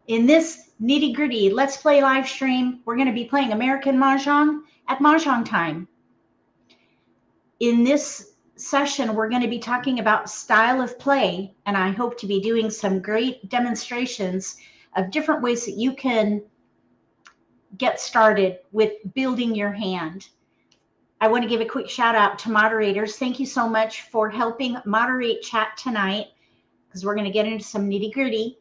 In this nitty-gritty Let's Play live stream, we're going to be playing American Mahjong at Mahjong time. In this session, we're going to be talking about style of play, and I hope to be doing some great demonstrations of different ways that you can get started with building your hand. I want to give a quick shout out to moderators. Thank you so much for helping moderate chat tonight, because we're going to get into some nitty-gritty.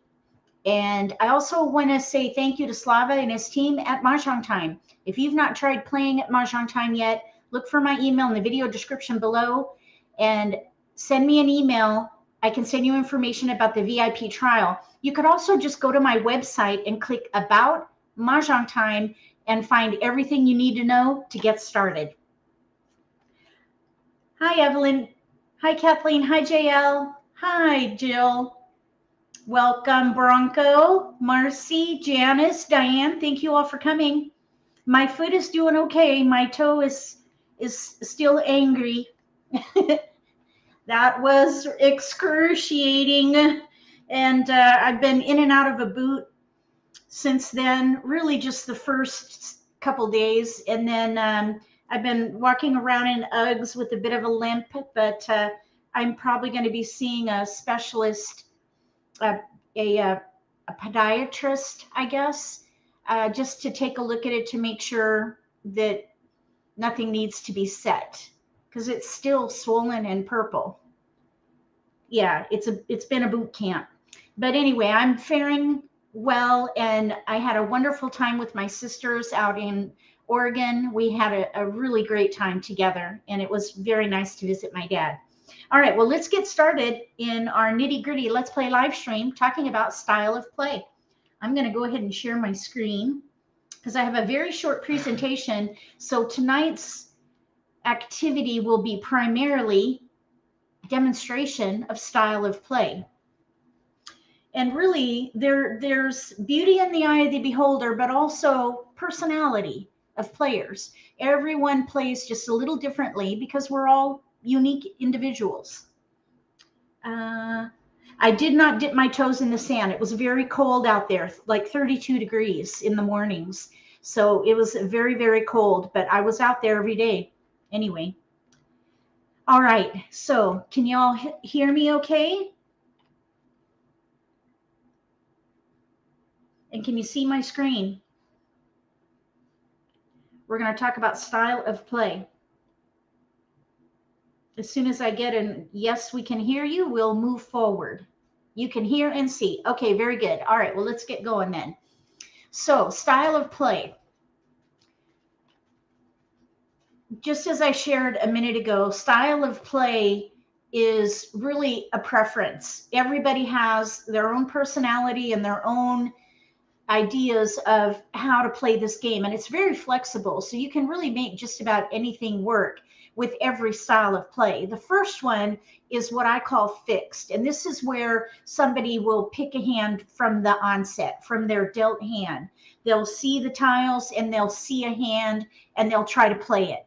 And I also want to say thank you to Slava and his team at Mahjong Time. If you've not tried playing at Mahjong Time yet, look for my email in the video description below and send me an email. I can send you information about the VIP trial. You could also just go to my website and click About Mahjong Time and find everything you need to know to get started. Hi, Evelyn. Hi, Kathleen. Hi, JL. Hi, Jill. Welcome, Bronco, Marcy, Janice, Diane. Thank you all for coming. My foot is doing okay. My toe is still angry. That was excruciating. And I've been in and out of a boot since then, really just the first couple days. And then I've been walking around in Uggs with a bit of a limp, but I'm probably going to be seeing a specialist, a podiatrist, I guess, just to take a look at it to make sure that nothing needs to be set, because it's still swollen and purple. Yeah, it's been a boot camp. But anyway, I'm faring well, and I had a wonderful time with my sisters out in Oregon. We had a really great time together, and it was very nice to visit my dad. All right, well, let's get started in our nitty-gritty Let's Play live stream talking about style of play. I'm going to go ahead and share my screen because I have a very short presentation. So tonight's activity will be primarily demonstration of style of play. And really, there's beauty in the eye of the beholder, but also personality of players. Everyone plays just a little differently because we're all unique individuals. I did not dip my toes in the sand. It was very cold out there, like 32 degrees in the mornings. So it was very, very cold, but I was out there every day anyway. All right, so can you all hear me okay? And can you see my screen? We're going to talk about style of play. As soon as I get an yes, we can hear you, we'll move forward. You can hear and see. Okay, very good. All right, well, let's get going then. So, style of play. Just as I shared a minute ago, style of play is really a preference. Everybody has their own personality and their own ideas of how to play this game, and it's very flexible, so you can really make just about anything work with every style of play. The first one is what I call fixed, and this is where somebody will pick a hand from the onset, from their dealt hand. They'll see the tiles and they'll see a hand and they'll try to play it.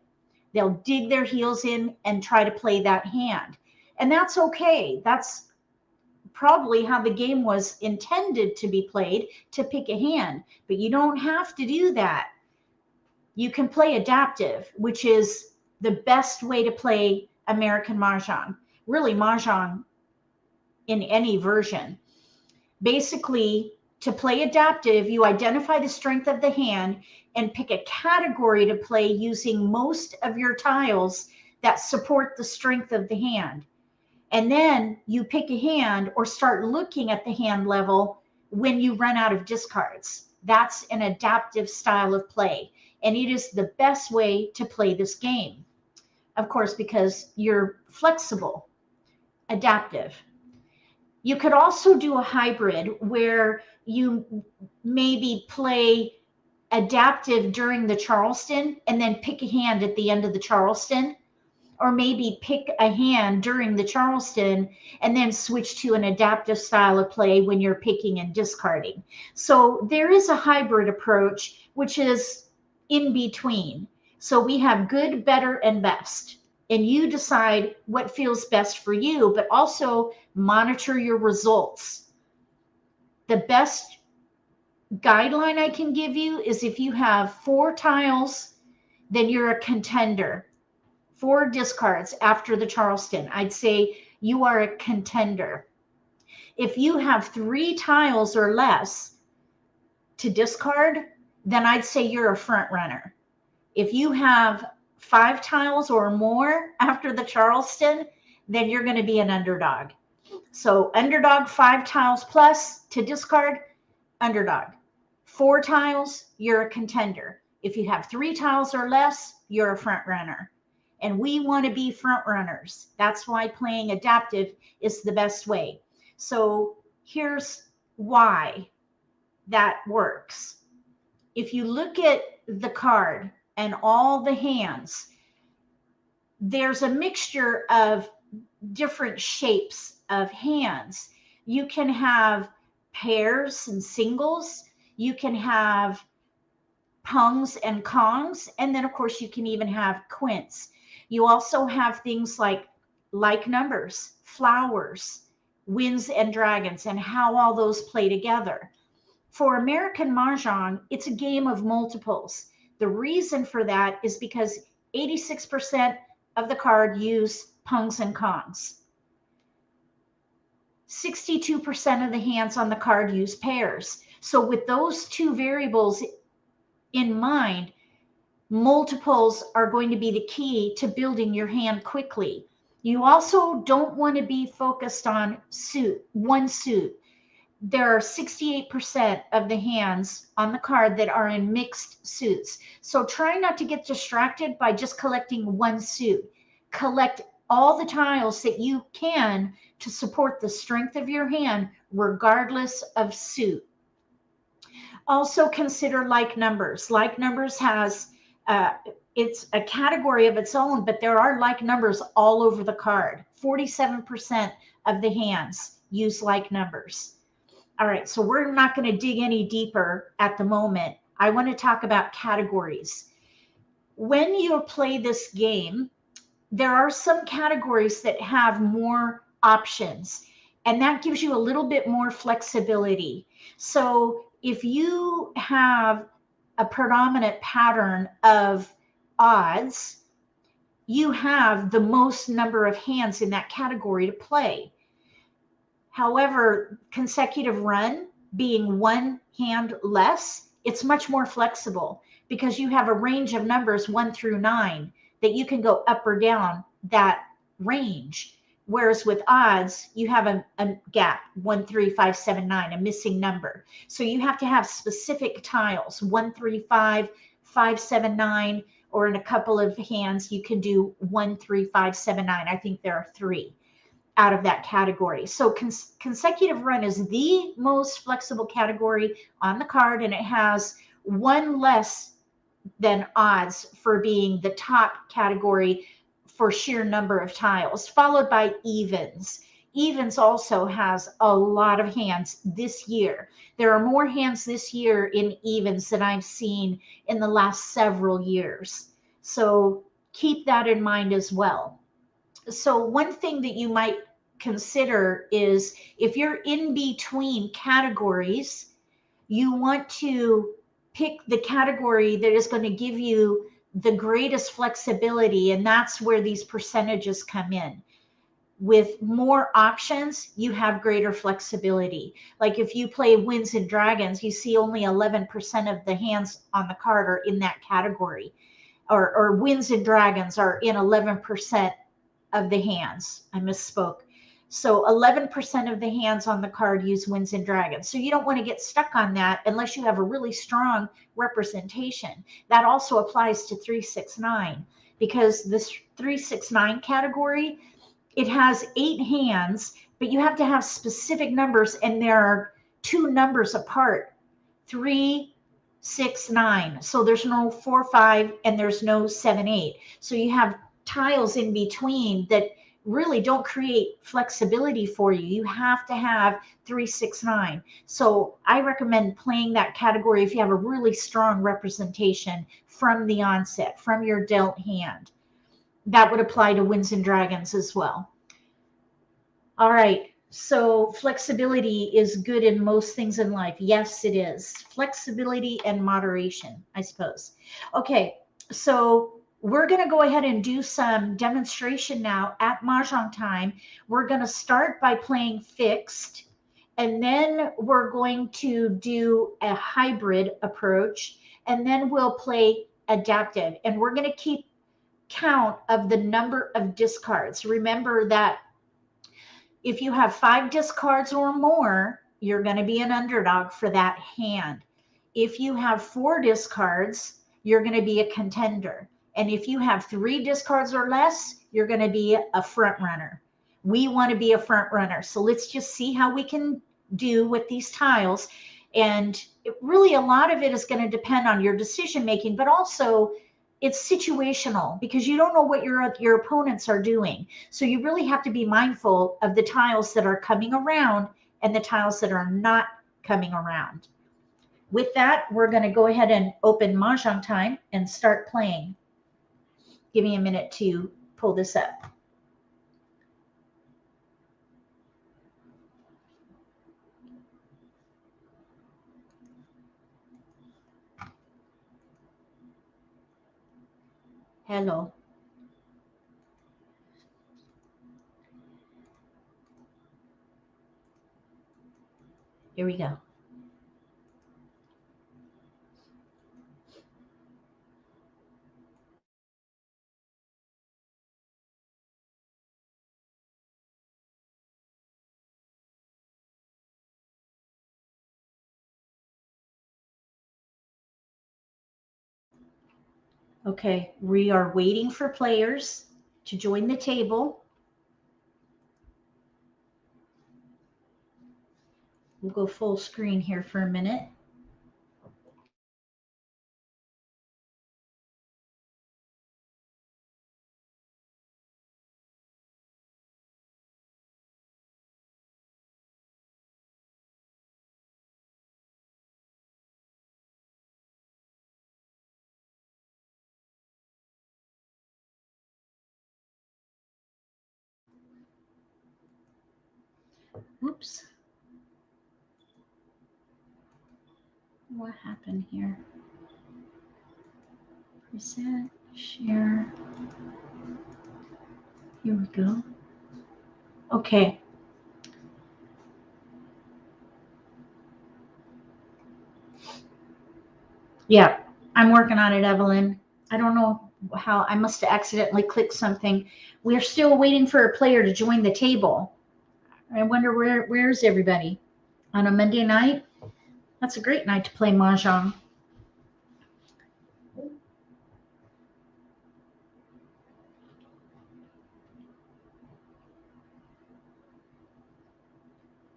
They'll dig their heels in and try to play that hand, and that's okay. That's probably how the game was intended to be played, to pick a hand, but you don't have to do that. You can play adaptive, which is the best way to play American Mahjong, really Mahjong in any version. Basically, to play adaptive, you identify the strength of the hand and pick a category to play using most of your tiles that support the strength of the hand. And then you pick a hand or start looking at the hand level when you run out of discards. That's an adaptive style of play, and it is the best way to play this game. Of course, because you're flexible, adaptive. You could also do a hybrid where you maybe play adaptive during the Charleston and then pick a hand at the end of the Charleston, or maybe pick a hand during the Charleston and then switch to an adaptive style of play when you're picking and discarding. So there is a hybrid approach, which is in between. So we have good, better, and best. And you decide what feels best for you, but also monitor your results. The best guideline I can give you is if you have 4 tiles, then you're a contender. 4 discards after the Charleston, I'd say you are a contender. If you have 3 tiles or less to discard, then I'd say you're a front runner. If you have 5 tiles or more after the Charleston, then you're going to be an underdog. So underdog, 5 tiles plus to discard, underdog. 4 tiles, you're a contender. If you have 3 tiles or less, you're a front runner. And we want to be front runners. That's why playing adaptive is the best way. So here's why that works. If you look at the card and all the hands, there's a mixture of different shapes of hands. You can have pairs and singles. You can have pungs and kongs. And then, of course, you can even have quints. You also have things like numbers, flowers, winds and dragons, and how all those play together. For American Mahjong, it's a game of multiples. The reason for that is because 86% of the card use pungs and kongs. 62% of the hands on the card use pairs. So with those 2 variables in mind, multiples are going to be the key to building your hand quickly. You also don't want to be focused on one suit. There are 68% of the hands on the card that are in mixed suits. So try not to get distracted by just collecting one suit. Collect all the tiles that you can to support the strength of your hand, regardless of suit. Also consider like numbers. Like numbers has, it's a category of its own, but there are like numbers all over the card. 47% of the hands use like numbers. All right, so we're not going to dig any deeper at the moment. I want to talk about categories. When you play this game, there are some categories that have more options, and that gives you a little bit more flexibility. So if you have a predominant pattern of odds, you have the most number of hands in that category to play. However, consecutive run being 1 hand less, it's much more flexible because you have a range of numbers 1 through 9 that you can go up or down that range. Whereas with odds, you have a gap, 1, 3, 5, 7, 9, a missing number. So you have to have specific tiles, 1, 3, 5, 5, 7, 9, or in a couple of hands, you can do 1, 3, 5, 7, 9. I think there are 3 out of that category. So consecutive run is the most flexible category on the card, and it has 1 less than odds for being the top category for sheer number of tiles, followed by evens. Evens also has a lot of hands this year. There are more hands this year in evens than I've seen in the last several years. So keep that in mind as well. So one thing that you might consider is if you're in between categories, you want to pick the category that is going to give you the greatest flexibility, and that's where these percentages come in. With more options, you have greater flexibility. Like if you play Winds and Dragons, you see only 11% of the hands on the card are in that category. Or Winds and Dragons are in 11% of the hands. I misspoke. So 11% of the hands on the card use Winds and Dragons. So you don't want to get stuck on that unless you have a really strong representation. That also applies to 369 because this 369 category, it has 8 hands, but you have to have specific numbers, and there are 2 numbers apart, 3, 6, 9. So there's no 4, 5, and there's no 7, 8. So you have tiles in between that really don't create flexibility for you. You have to have 3, 6, 9. So I recommend playing that category if you have a really strong representation from the onset, from your dealt hand. That would apply to Winds and Dragons as well. All right. So flexibility is good in most things in life. Yes, it is. Flexibility and moderation, I suppose. Okay, so we're going to go ahead and do some demonstration now at Mahjong time. We're going to start by playing fixed, and then we're going to do a hybrid approach, and then we'll play adaptive. And we're going to keep count of the number of discards. Remember that if you have 5 discards or more, you're going to be an underdog for that hand. If you have 4 discards, you're going to be a contender. And if you have 3 discards or less, you're going to be a front runner. We want to be a front runner. So let's just see how we can do with these tiles. And really, a lot of it is going to depend on your decision making, but also it's situational because you don't know what your opponents are doing. So you really have to be mindful of the tiles that are coming around and the tiles that are not coming around. With that, we're going to go ahead and open Mahjong time and start playing. Give me a minute to pull this up. Hello. Here we go. Okay, we are waiting for players to join the table. We'll go full screen here for a minute. Oops. What happened here? Present, share. Here we go. Okay. Yeah, I'm working on it, Evelyn. I don't know how I must have accidentally clicked something. We're still waiting for a player to join the table. I wonder where's everybody? On a Monday night? That's a great night to play Mahjong.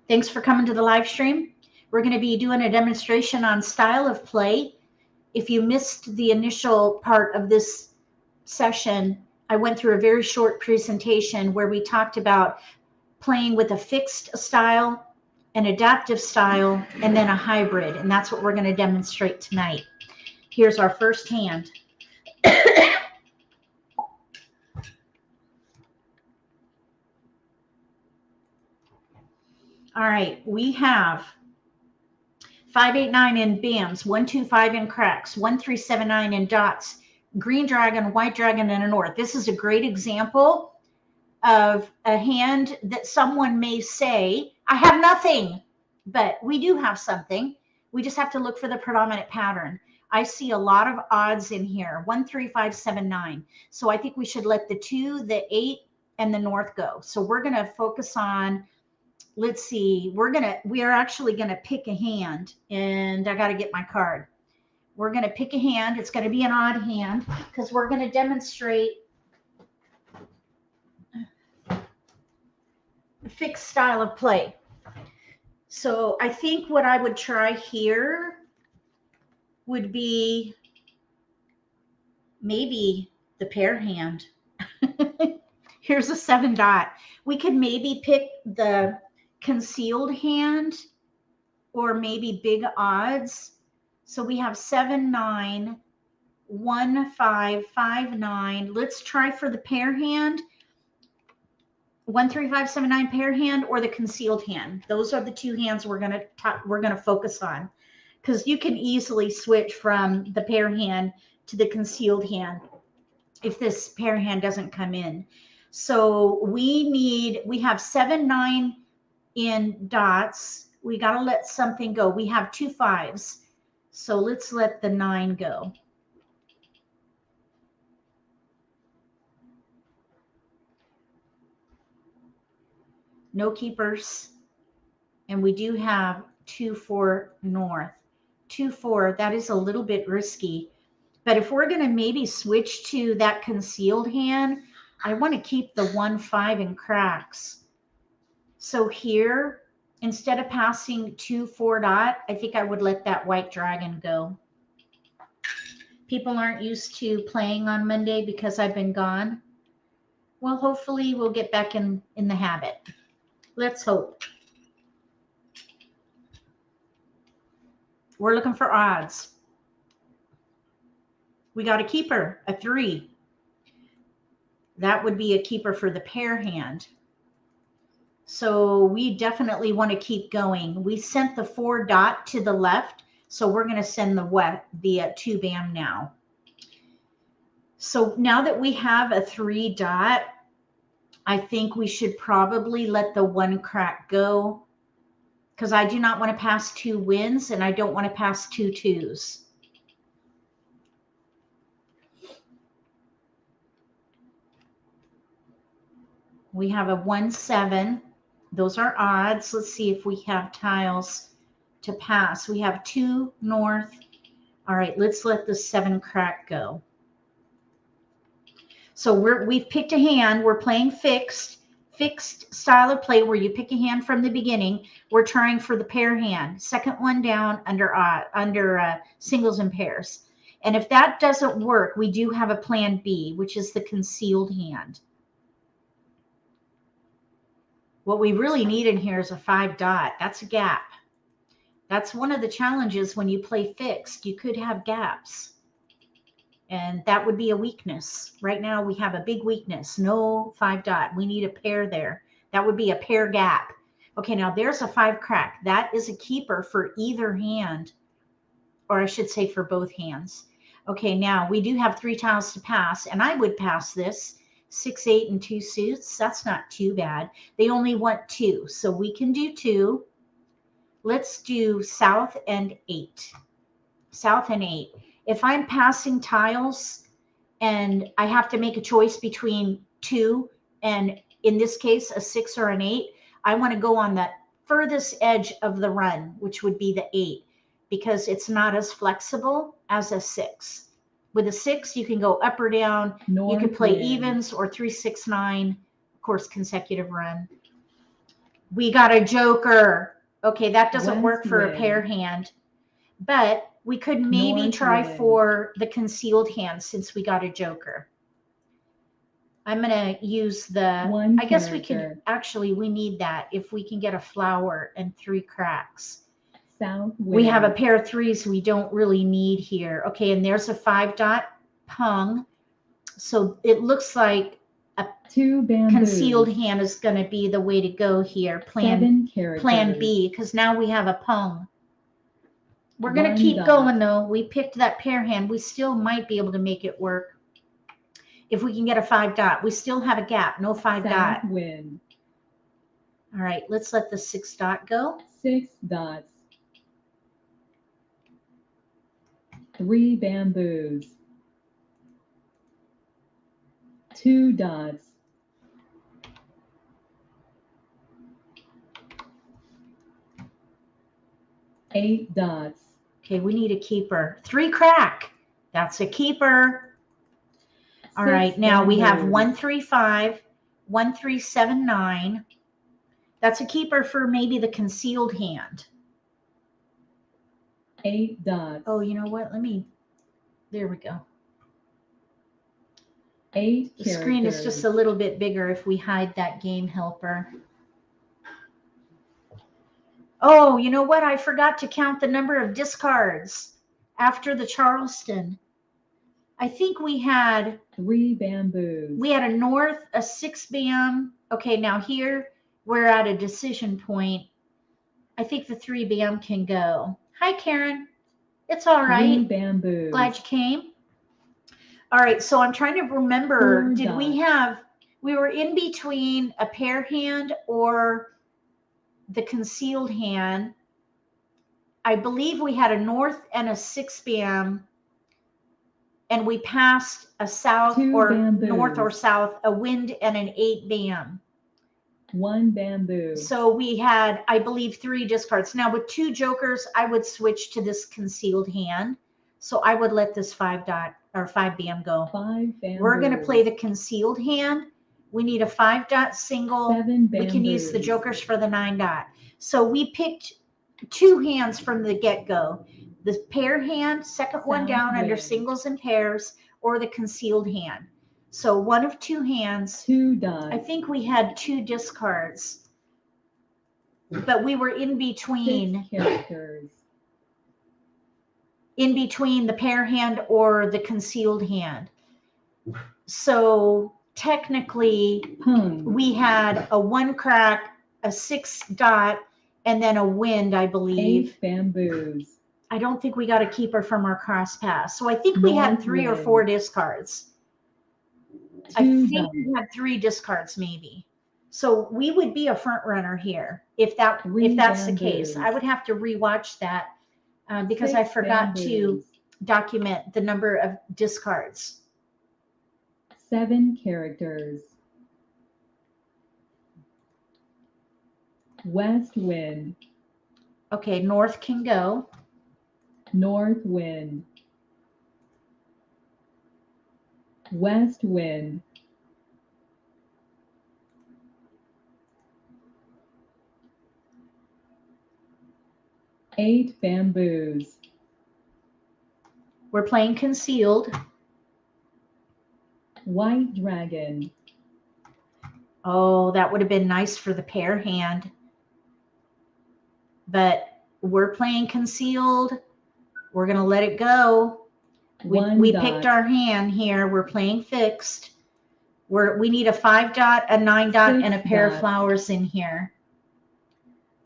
Thanks for coming to the live stream. We're going to be doing a demonstration on style of play. If you missed the initial part of this session, I went through a very short presentation where we talked about playing with a fixed style, an adaptive style, and then a hybrid. And that's what we're going to demonstrate tonight. Here's our first hand. All right, we have 589 in bams, 125 in cracks, 1379 in dots, green dragon, white dragon, and a north. This is a great example of a hand that someone may say, I have nothing, but we do have something. We just have to look for the predominant pattern. I see a lot of odds in here, 1, 3, 5, 7, 9. So I think we should let the 2, the 8, and the north go. So we're going to focus on, let's see, we are actually going to pick a hand, and I got to get my card. We're going to pick a hand. It's going to be an odd hand because we're going to demonstrate a fixed style of play. So I think what I would try here would be maybe the pair hand. Here's a 7 dot. We could maybe pick the concealed hand or maybe big odds. So we have 7, 9, 1, 5, 5, 9. Let's try for the pair hand. 1, 3, 5, 7, 9 pair hand or the concealed hand. Those are the two hands we're gonna focus on, because you can easily switch from the pair hand to the concealed hand if this pair hand doesn't come in. So we have 7, 9 in dots. We got to let something go. We have 2 5s. So let's let the 9 go. No keepers. And we do have 2 4 north. 2 4, that is a little bit risky. But if we're going to maybe switch to that concealed hand, I want to keep the 1 5 in cracks. So here, instead of passing 2 4 dot, I think I would let that white dragon go. People aren't used to playing on Monday because I've been gone. Well, hopefully we'll get back in the habit. Let's hope. We're looking for odds. We got a keeper, a 3. That would be a keeper for the pair hand. So we definitely want to keep going. We sent the 4 dot to the left, so we're going to send the 2 bam now. So now that we have a 3 dot, I think we should probably let the 1 crack go, because I do not want to pass 2 wins and I don't want to pass 2 2s. We have a 1 7. Those are odds. Let's see if we have tiles to pass. We have 2 north. All right, let's let the 7 crack go. So we've picked a hand. We're playing fixed style of play where you pick a hand from the beginning. We're trying for the pair hand. Second one down under singles and pairs. And if that doesn't work, we do have a plan B, which is the concealed hand. What we really need in here is a 5 dot. That's a gap. That's one of the challenges when you play fixed. You could have gaps. And that would be a weakness. Right now we have a big weakness. No 5 dot. We need a pair there. That would be a pair gap. Okay, now there's a 5 crack. That is a keeper for either hand. Or I should say for both hands. Okay, now we do have 3 tiles to pass. And I would pass this. 6 8 and 2 suits. That's not too bad. They only want 2, so we can do 2. Let's do south and 8. South and 8. If I'm passing tiles and I have to make a choice between 2 and, in this case, a 6 or an 8, I want to go on the furthest edge of the run, which would be the 8, because it's not as flexible as a 6. With a 6, you can go up or down. You can play evens or 3 6 9, of course, consecutive run. We got a joker. Okay, that doesn't work for a pair hand, but we could maybe try for the concealed hand since we got a joker. I'm going to use the, I guess we can, actually, we need that if we can get a flower and 3 cracks. We have a pair of 3s we don't really need here. Okay, and there's a 5 dot pung. So it looks like a 2 concealed hand is going to be the way to go here. Plan B, because now we have a pung. We're going to keep going, though. We picked that pair hand. We still might be able to make it work if we can get a 5 dot. We still have a gap. No 5 dot. Win. All right, let's let the 6 dot go. 6 dots. 3 bamboos. 2 dots. 8 dots. Okay, we need a keeper. 3 crack. That's a keeper. All right, now we have 1 3 5, 1 3 7 9. That's a keeper for maybe the concealed hand. 8 dots. Oh, you know what? There we go. 8 The screen is just a little bit bigger if we hide that game helper. Oh, you know what? I forgot to count the number of discards after the Charleston. I think we had 3 bamboos. We had a north, a 6 bam, Okay, now here we're at a decision point. I think the 3 bam can go. Hi, Karen. It's all 3 right. bamboos. Glad you came. All right, so I'm trying to remember, 4 did we dots. we were in between a pair hand or the concealed hand. I believe we had a north and a 6 bam, and we passed a south 2 or bamboos. north or south, a wind and an 8 bam. 1 bamboo. So we had, I believe, 3 discards. Now with 2 jokers, I would switch to this concealed hand. So I would let this 5 dot or 5 bam go. 5 bamboos. We're going to play the concealed hand. We need a 5 dot single. 7 bamboos. We can use the jokers for the 9 dot. So we picked 2 hands from the get-go. The pair hand, second one down under singles and pairs, or the concealed hand. So one of 2 hands. 2 dots. I think we had 2 discards, but we were in between. 6 characters. In between the pair hand or the concealed hand. So technically, we had a 1 crack, a 6 dot, and then a wind, I believe. 8 bamboos. I don't think we got a keeper from our cross pass. So I think we had 3 or 4 discards. I think we had 3 discards maybe. So we would be a front runner here if that's the case. I would have to rewatch that because I forgot to document the number of discards. 7 characters. West wind. Okay, north can go. North wind. West wind. Eight bamboos. We're playing concealed. White dragon. Oh, that would have been nice for the pair hand. But we're playing concealed. We're going to let it go. We picked our hand here. We're playing fixed. We need a 5 dot, a 9 dot, and a pair of flowers in here.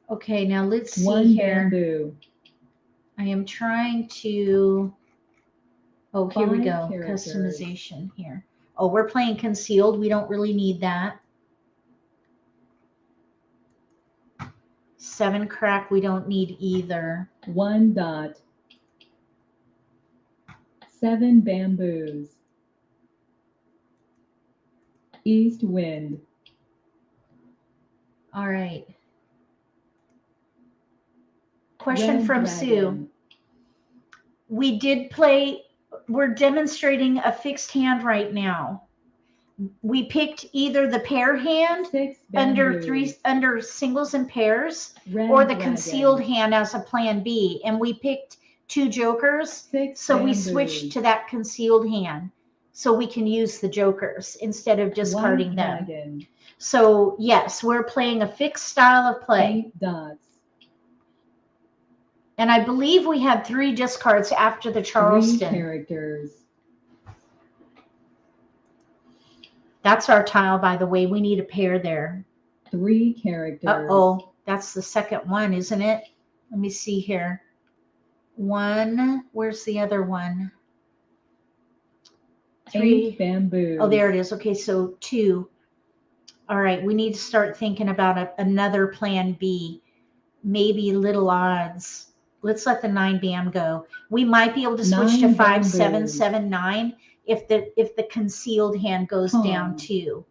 Okay, now let's see 1 here. bamboo. I am trying to. Oh, here we 5 go. characters. Customization here. Oh, we're playing concealed. We don't really need that. 7 crack. We don't need either. 1 dot. 7 bamboos. East wind. All right. Question Red from dragon. Sue. We did play, we're demonstrating a fixed hand right now. We picked either the pair hand 6 under bamboos. singles and pairs, Red or the dragon. concealed hand as a plan B. And we picked 2 jokers. 6 So we bamboos. switched to that concealed hand so we can use the jokers instead of discarding White them. dragon. So yes, we're playing a fixed style of play. 8 dots. And I believe we had 3 discards after the 3 Charleston. characters. That's our tile, by the way. We need a pair there. 3 characters. Uh-oh, that's the second one, isn't it? Let me see here. 1, where's the other one? 3. 8 bamboos. Oh, there it is. Okay, so 2. All right, we need to start thinking about another plan B. Maybe little odds. Let's let the 9 bam go. We might be able to switch to 5, 7, 7, 9 if the concealed hand goes down too.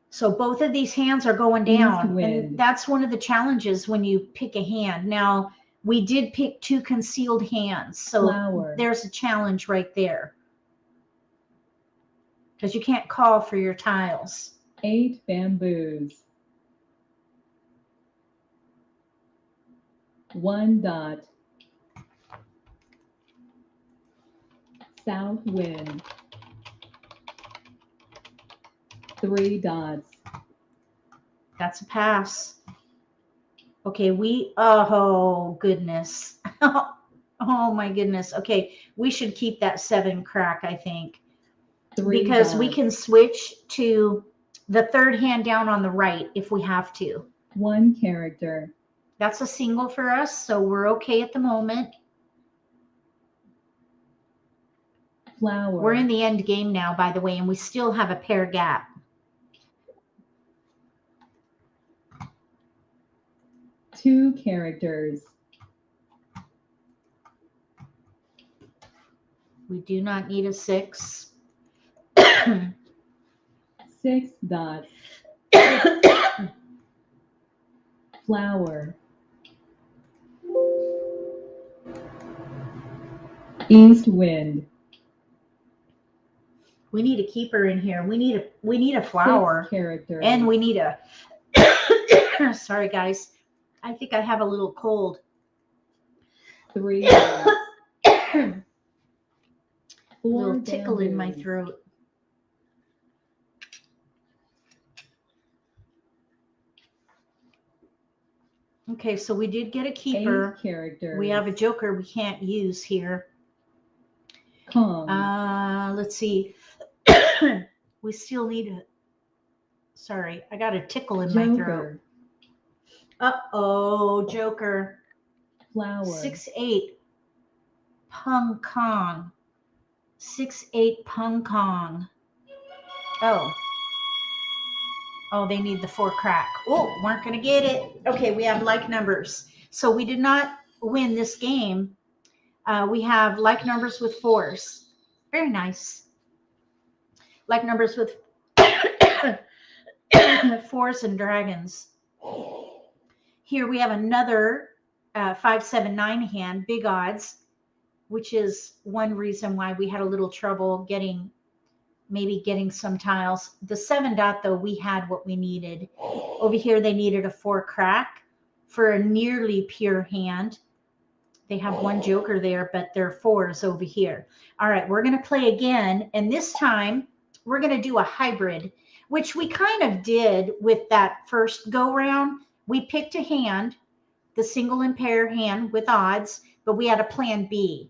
So both of these hands are going down, and that's one of the challenges when you pick a hand. Now we did pick 2 concealed hands, so there's a challenge right there because you can't call for your tiles. 8 bamboos. 1 dot. South wind. 3 dots. That's a pass. Okay, oh goodness. Oh my goodness. Okay, we should keep that 7 crack, I think. 3 because dots. we can switch to the third hand down on the right if we have to. 1 character. That's a single for us, so we're okay at the moment. Flower. We're in the end game now, by the way, and we still have a pair gap. 2 characters. We do not need a 6. 6 dots. Flower. East wind. We need a keeper in here. We need a flower. 6 characters. And we need a sorry guys. I think I have a little cold. 3 dots. A 4 little tickle in my bamboos. throat. Okay, so we did get a 8 keeper. characters. We have a joker we can't use here. Kong. Let's see. We still need a. Sorry, I got a tickle in my throat. Joker. Uh-oh, joker. Flower. 6-8. Pung Kong. 6-8 Pung Kong. Oh. Oh, they need the 4 crack. Oh, weren't going to get it. Okay, we have like numbers. So we did not win this game. We have like numbers with 4s. Very nice. Like numbers with 4s and dragons. Here we have another 5-7-9 hand, big odds, which is one reason why we had a little trouble getting some tiles. The 7 dot, though, we had what we needed. Over here, they needed a 4 crack for a nearly pure hand. They have 1 joker there, but they're 4s over here. All right, we're going to play again. And this time, we're going to do a hybrid, which we kind of did with that first go round. We picked a hand, the single and pair hand with odds, but we had a plan B.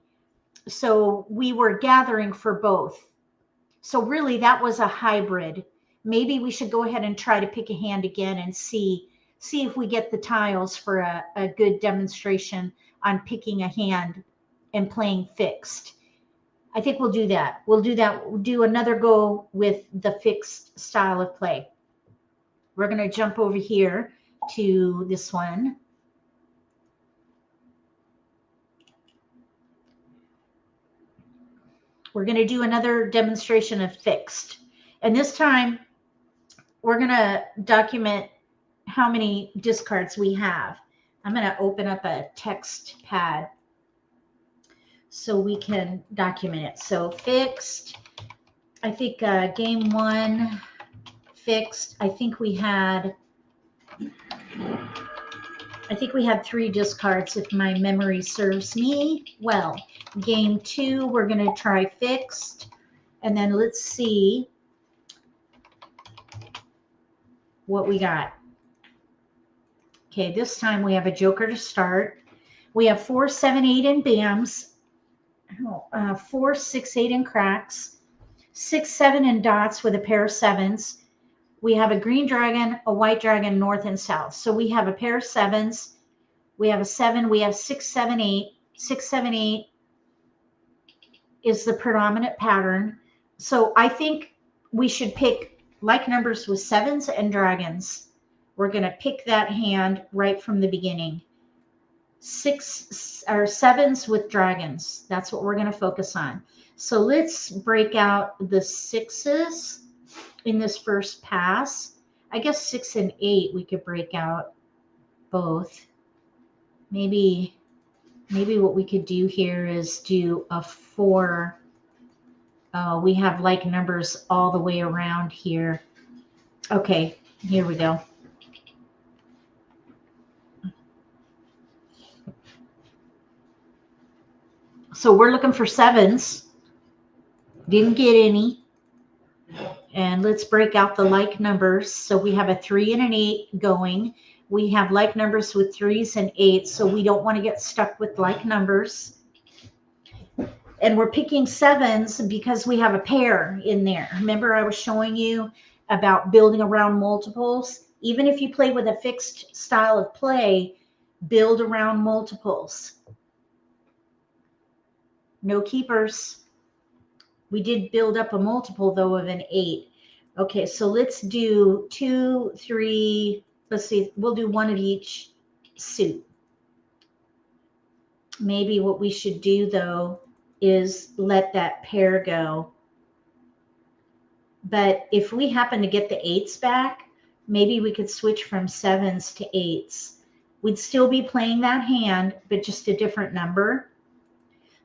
So we were gathering for both. So really, that was a hybrid. Maybe we should go ahead and try to pick a hand again and see if we get the tiles for a good demonstration on picking a hand and playing fixed. I think we'll do that. We'll do another go with the fixed style of play. We're going to jump over here to this one. We're going to do another demonstration of fixed. And this time, we're going to document how many discards we have. I'm going to open up a text pad so we can document it. So fixed, I think game 1, fixed, I think we had 3 discards if my memory serves me well. Game 2, we're going to try fixed. And then let's see what we got. Okay, this time we have a joker to start. We have 4, 7, 8 in BAMs. 4, 6, 8 in cracks. 6, 7 in dots with a pair of 7s. We have a green dragon, a white dragon, north and south. So we have a pair of 7s. We have a 7. We have 6, 7, 8. 6, 7, 8 is the predominant pattern. So I think we should pick like numbers with 7s and dragons. We're going to pick that hand right from the beginning. 6 or 7s with dragons. That's what we're going to focus on. So let's break out the 6s in this first pass. I guess 6 and 8 we could break out both. Maybe what we could do here is do a 4. We have like numbers all the way around here. Okay, here we go. So we're looking for 7s. Didn't get any. And let's break out the like numbers. So we have a 3 and an 8 going. We have like numbers with 3s and 8s. So we don't want to get stuck with like numbers. And we're picking 7s because we have a pair in there. Remember I was showing you about building around multiples. Even if you play with a fixed style of play, build around multiples. No keepers. We did build up a multiple though of an 8. Okay, so let's do 2, 3, let's see, we'll do one of each suit. Maybe what we should do though is let that pair go. But if we happen to get the 8s back, maybe we could switch from 7s to 8s. We'd still be playing that hand, but just a different number.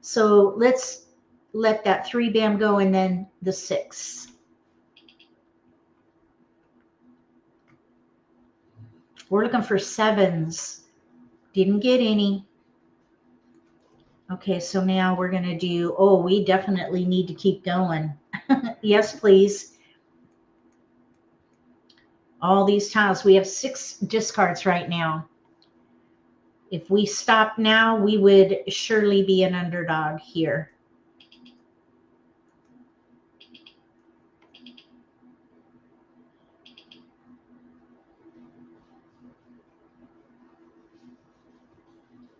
So let's let that 3 bam go and then the 6. We're looking for 7s. Didn't get any. Okay, so now we're going to do, oh, we definitely need to keep going. Yes, please. All these tiles. We have 6 discards right now. If we stop now, we would surely be an underdog here.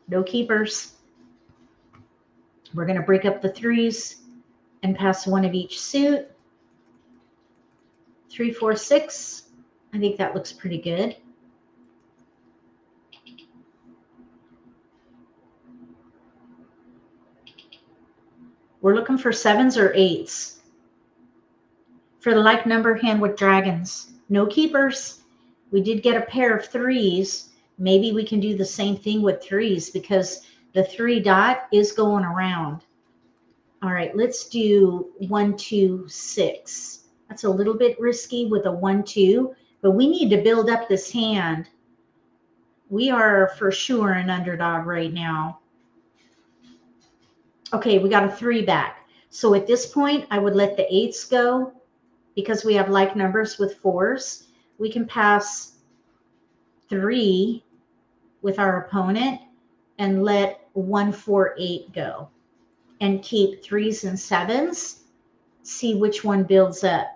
No keepers. We're going to break up the 3s and pass one of each suit. 3, 4, 6. I think that looks pretty good. We're looking for 7s or 8s. For the like number hand with dragons. No keepers. We did get a pair of 3s. Maybe we can do the same thing with 3s because the 3 dot is going around. All right, let's do 1, 2, 6. That's a little bit risky with a 1, 2, but we need to build up this hand. We are for sure an underdog right now. Okay, we got a 3 back. So at this point, I would let the 8s go because we have like numbers with 4s. We can pass 3 with our opponent and let 1, 4, 8 go and keep 3s and 7s. See which one builds up.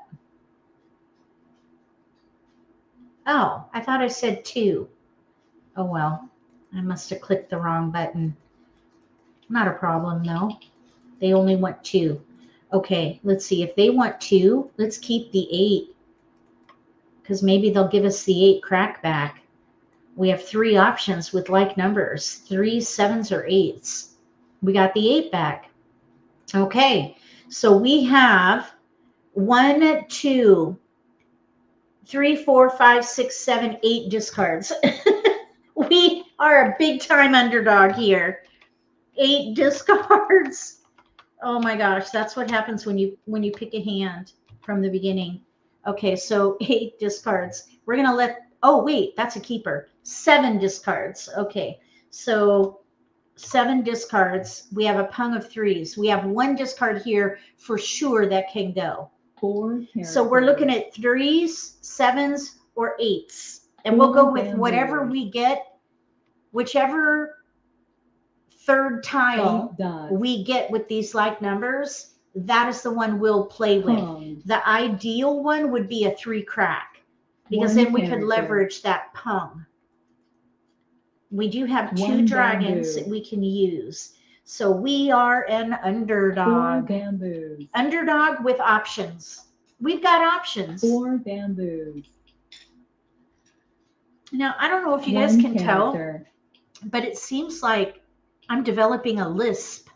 Oh, I thought I said 2. Oh, well, I must have clicked the wrong button. Not a problem, though. They only want 2. Okay, let's see. If they want 2, let's keep the 8 because maybe they'll give us the 8 crack back. We have 3 options with like numbers, 3s, 7s, or 8s. We got the 8 back. Okay, so we have 1, 2, 3, 4, 5, 6, 7, 8 discards. We are a big time underdog here. 8 discards. Oh my gosh, that's what happens when you pick a hand from the beginning. Okay, so 8 discards. We're gonna let, oh wait, that's a keeper. 7 discards. Okay, so 7 discards. We have a pung of 3s. We have 1 discard here for sure that can go. 4 characters. So we're looking at 3s, 7s, or 8s. And we'll go with whatever we get, whichever third tile we get with these like numbers, that is the one we'll play with. The ideal one would be a 3 crack because then we could leverage that pung. We do have 2 dragons that we can use. So we are an underdog. 4 bamboos. Underdog with options. We've got options. 4 bamboos. Now, I don't know if you guys can tell, but it seems like I'm developing a lisp.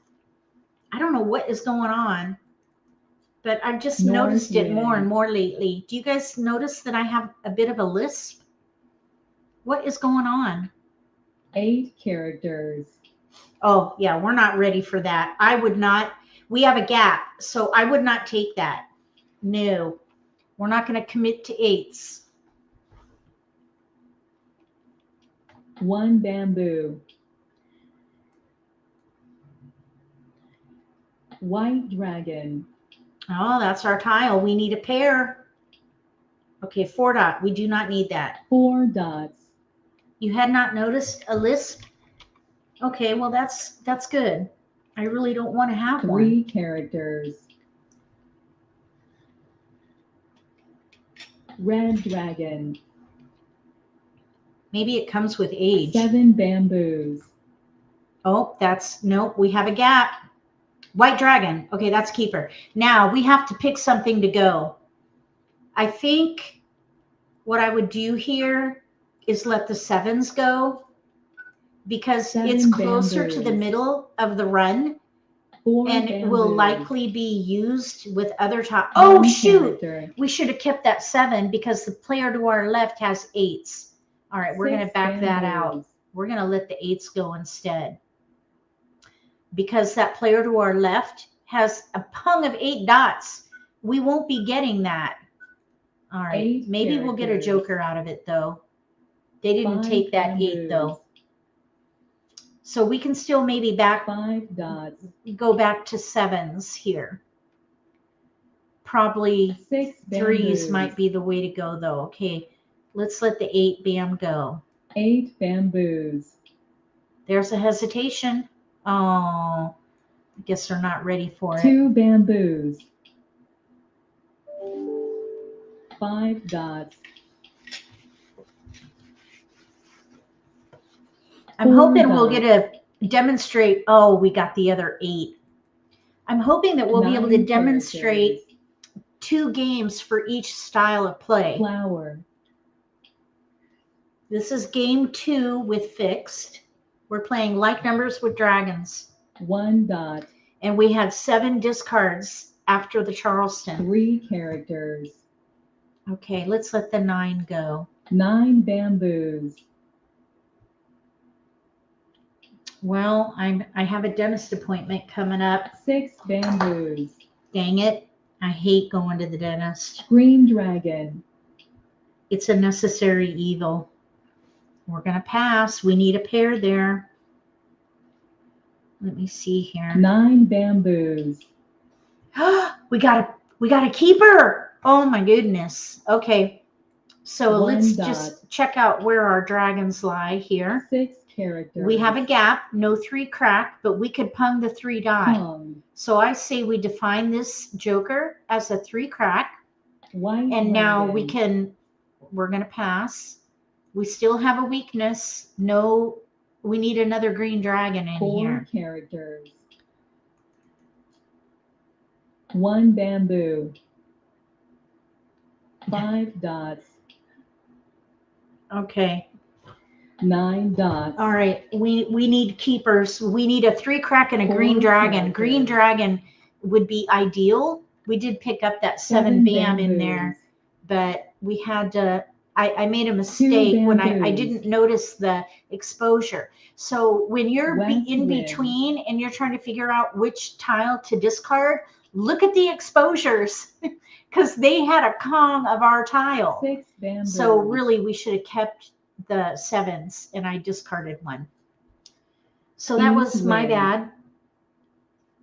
I don't know what is going on, but I've just noticed it more and more lately. Do you guys notice that I have a bit of a lisp? What is going on? 8 characters. Oh, yeah, we're not ready for that. I would not. We have a gap, so I would not take that. No, we're not going to commit to 8s. 1 bamboo. White dragon. Oh, that's our tile. We need a pair. Okay, 4 dot. We do not need that. 4 dots. You had not noticed a lisp? Okay, well, that's good. I really don't want to have 3 one. 3 characters. Red dragon. Maybe it comes with age. 7 bamboos. Oh, nope, we have a gap. White dragon. Okay, that's keeper. Now we have to pick something to go. I think what I would do here is let the 7s go because 7 it's closer to the bamboos. middle of the run 4 and it will bamboos. likely be used with other top. Oh, One shoot. character. We should have kept that 7 because the player to our left has 8s. All right, we're going to 6 back that out. bamboos. We're going to let the 8s go instead because that player to our left has a pung of 8 dots. We won't be getting that. All right, 8 maybe we'll get a characters. joker out of it though. They didn't 5 take that bamboos. 8 though. So we can still maybe 5 dots. go back to 7s here. Probably 6 3s bamboos. might be the way to go though. Okay, let's let the 8 bam go. 8 bamboos. There's a hesitation. Oh, I guess they're not ready for it. 2 bamboos. 5 dots. I'm 4 hoping we'll dots. get a demonstrate. Oh, we got the other 8. I'm hoping that we'll be able to 9 demonstrate characters. 2 games for each style of play. Flower. This is game 2 with fixed. We're playing like numbers with dragons. 1 dot. And we had 7 discards after the Charleston. 3 characters. Okay, let's let the 9 go. 9 bamboos. Well, I have a dentist appointment coming up. 6 bamboos. Dang it. I hate going to the dentist. Green dragon. It's a necessary evil. We're going to pass. We need a pair there. Let me see here. 9 bamboos. we got a keeper. Oh my goodness. Okay. So 1 let's dot. just check out where our dragons lie here. 6 characters. We have a gap, no 3 crack, but we could pung the 3 dot. Pung. So I say we define this joker as a 3 crack. White And now dragon. we're going to pass. We still have a weakness. No, we need another green dragon in 4 here. characters. 1 bamboo. 5 dots. Okay. 9 dots. All right. We need keepers. We need a 3 crack and a 4 green dragon. characters. Green dragon would be ideal. We did pick up that 7 bam in there, but we had to. I made a mistake when I didn't notice the exposure. So when you're in between and you're trying to figure out which tile to discard, look at the exposures because they had a Kong of our tile. 6 bamboos. So really we should have kept the 7s and I discarded 1. So that was my bad.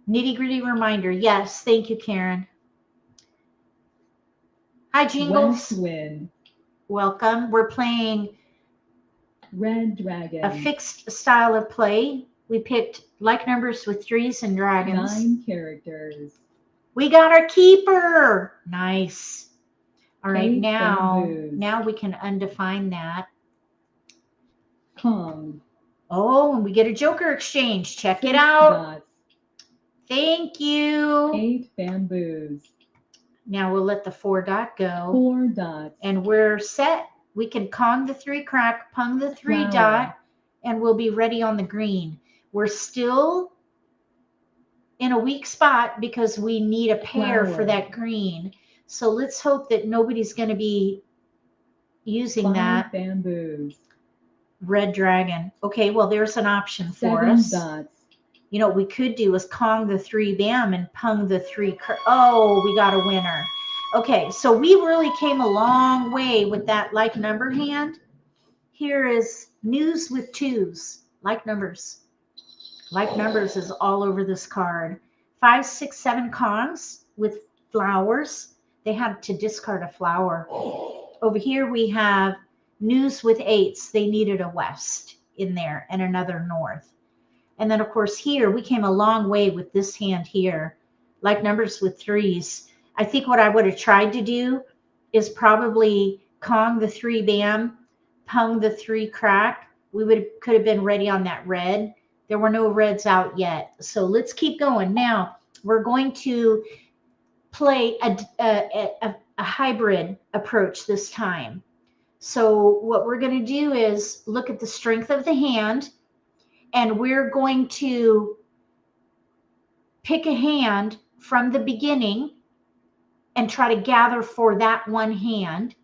Nitty-Gritty reminder. Yes, thank you, Karen. Hi, Jingles. West wind. Welcome. We're playing Red dragon. a fixed style of play. We picked like numbers with 3s and dragons. 9 characters. We got our keeper. Nice. All right, 8 now bamboos. we can undefine that. Kong. Oh, and we get a joker exchange. Check 6 it out. dots. Thank you. 8 bamboos. Now we'll let the 4 dot go. 4 dots. And we're set. We can Kong the 3 crack, pung the 3 Flower. dot, and we'll be ready on the green. We're still in a weak spot because we need a pair Flower. for that green. So let's hope that nobody's going to be using 5 that. bamboos. Red dragon. Okay, well, there's an option for 7 us. dots. You know, what we could do is Kong the 3 bam and pung the 3. Oh, we got a winner. Okay, so we really came a long way with that like number hand. Here is news with 2s, like numbers. Like numbers is all over this card. 5, 6, 7 Kongs with flowers. They had to discard a flower. Over here we have news with 8s. They needed a west in there and another north. And then, of course, here we came a long way with this hand here, like numbers with 3s. I think what I would have tried to do is probably Kong the 3 bam, Pung the 3 crack. We could have been ready on that red. There were no reds out yet. So let's keep going. Now we're going to play a hybrid approach this time. So what we're going to do is look at the strength of the hand, and we're going to pick a hand from the beginning and try to gather for that one hand.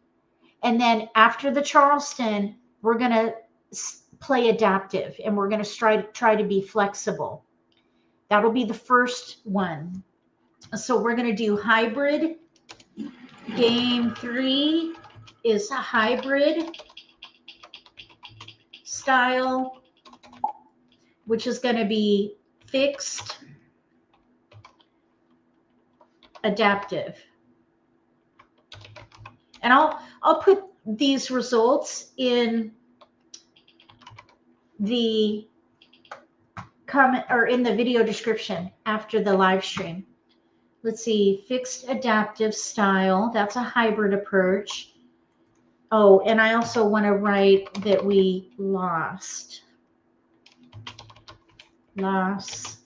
And then after the Charleston, we're going to play adaptive, and we're going to try to be flexible. That'll be the first one. So we're going to do hybrid. Game 3 is a hybrid style, which is going to be fixed, adaptive. And I'll put these results in the comment or in the video description after the live stream. Let's see, fixed adaptive style. That's a hybrid approach. Oh, and I also want to write that we lost. Loss.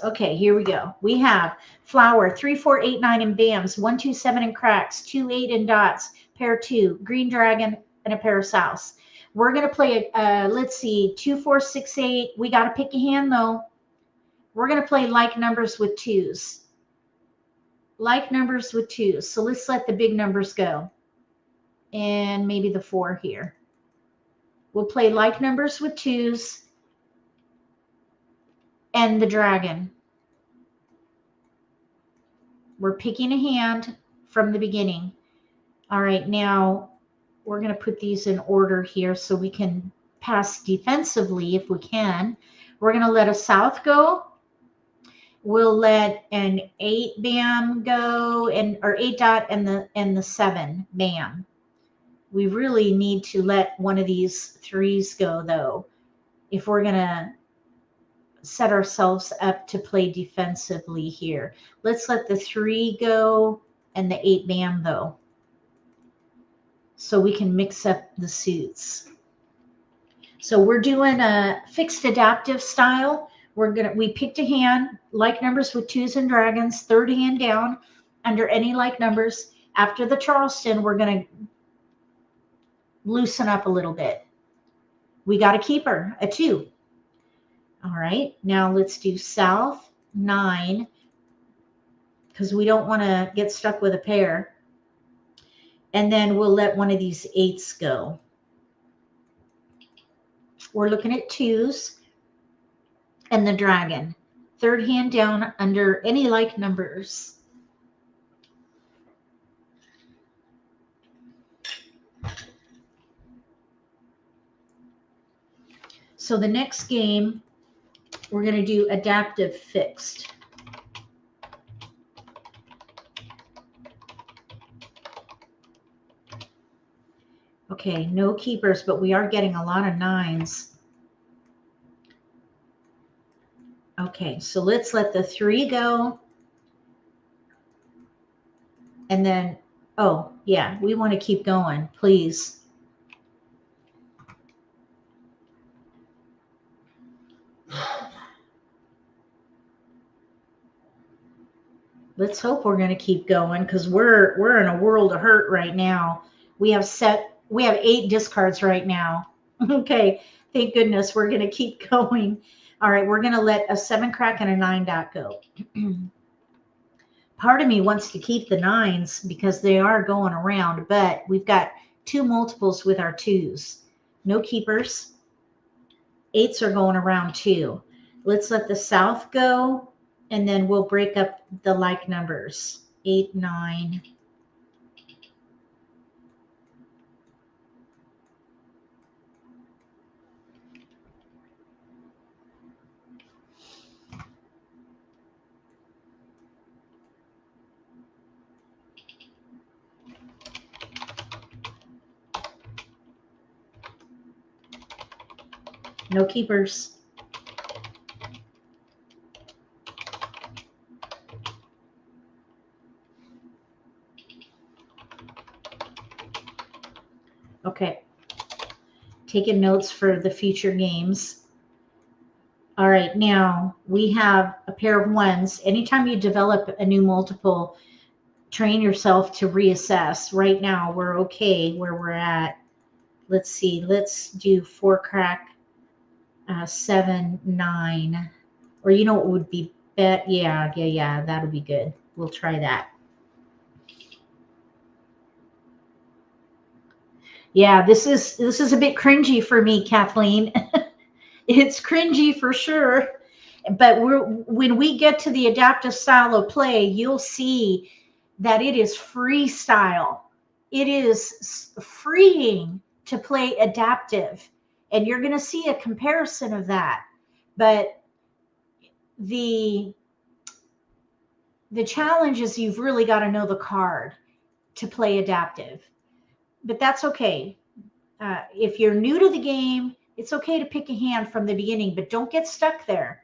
Okay, here we go. We have flower 3, 4, 8, 9 in bams, 1, 2, 7 in cracks, 2, 8 in dots, pair 2, green dragon, and a pair of souths. We're going to play let's see, 2, 4, 6, 8. We got to pick a hand though. We're going to play like numbers with 2s. Like numbers with 2s. So let's let the big numbers go. And maybe the 4 here. We'll play like numbers with 2s and the dragon. We're picking a hand from the beginning. All right, now we're going to put these in order here so we can pass defensively if we can. We're going to let a south go. We'll let an 8 bam go, or 8 dot and the 7 bam. We really need to let one of these 3s go though, if we're going to set ourselves up to play defensively here. Let's let the 3 go and the 8 bam though, so we can mix up the suits. So we're doing a fixed adaptive style. We picked a hand, like numbers with 2s and dragons, third hand down under any like numbers. After the Charleston, we're going to loosen up a little bit. We got a keeper, a 2. All right, now let's do south 9, because we don't want to get stuck with a pair. And then we'll let one of these 8s go. We're looking at 2s and the dragon. Third hand down under any like numbers. So the next game, we're going to do adaptive fixed. Okay, no keepers, but we are getting a lot of 9s. Okay, so let's let the 3 go. And then, oh, yeah, we want to keep going, please. Let's hope we're going to keep going, because we're in a world of hurt right now. We have 8 discards right now. Okay, thank goodness we're going to keep going. All right, we're going to let a 7 crack and a 9 dot go. Part of me wants to keep the 9s because they are going around, but we've got 2 multiples with our 2s. No keepers. 8s are going around too. Let's let the south go, and then we'll break up the like numbers. 8, 9. No keepers. Okay. Taking notes for the future games. All right, now we have a pair of ones. Anytime you develop a new multiple, train yourself to reassess. Right now, we're okay where we're at. Let's see. Let's do 4 crack, 7, 9. Or you know what would be bet? Yeah. That'll be good. We'll try that. Yeah, this is a bit cringy for me, Kathleen. It's cringy for sure. But when we get to the adaptive style of play, you'll see that it is freestyle. It is freeing to play adaptive. And you're going to see a comparison of that. But the challenge is you've really got to know the card to play adaptive. But that's okay. If you're new to the game, it's okay to pick a hand from the beginning, but don't get stuck there.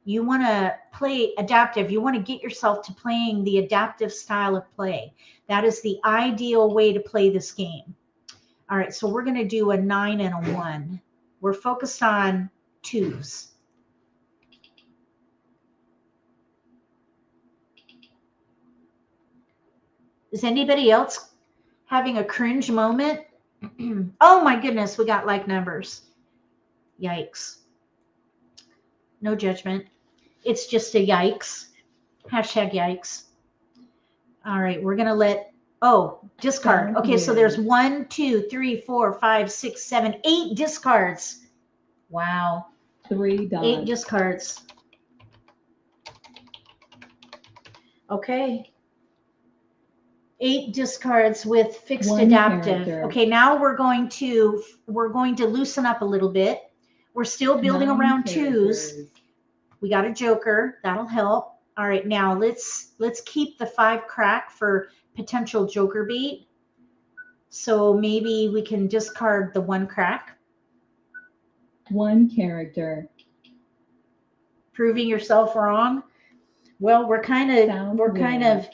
You want to play adaptive. You want to get yourself to playing the adaptive style of play. That is the ideal way to play this game. All right, so we're going to do a 9 and a 1. We're focused on 2s. Is anybody else having a cringe moment? Oh my goodness, we got like numbers. Yikes. No judgment. It's just a yikes. Hashtag yikes. All right, we're going to let, discard. Okay, so there's 1, 2, 3, 4, 5, 6, 7, 8 discards. Wow. 3 dots. 8 discards. Okay. 8 discards with fixed 1 adaptive. character. Okay, now we're going to loosen up a little bit. We're still building 9 around characters. 2s. We got a joker. That'll help. All right, now let's keep the 5 crack for potential joker bait. So maybe we can discard the 1 crack. 1 character. Proving yourself wrong. Well, we're kind of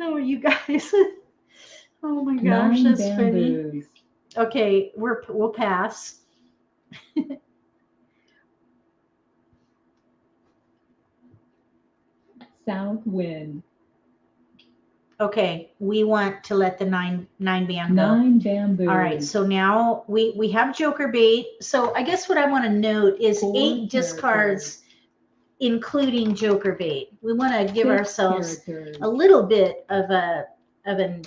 Oh, you guys. Oh my gosh, 9 that's bamboos. funny. Okay, we'll pass. South wind. Okay, we want to let the 9 bam go. 9 bamboos. All right, so now we have joker bait. So I guess what I want to note is 4 8 discards, including joker bait. We want to give 6 ourselves characters. a little bit of an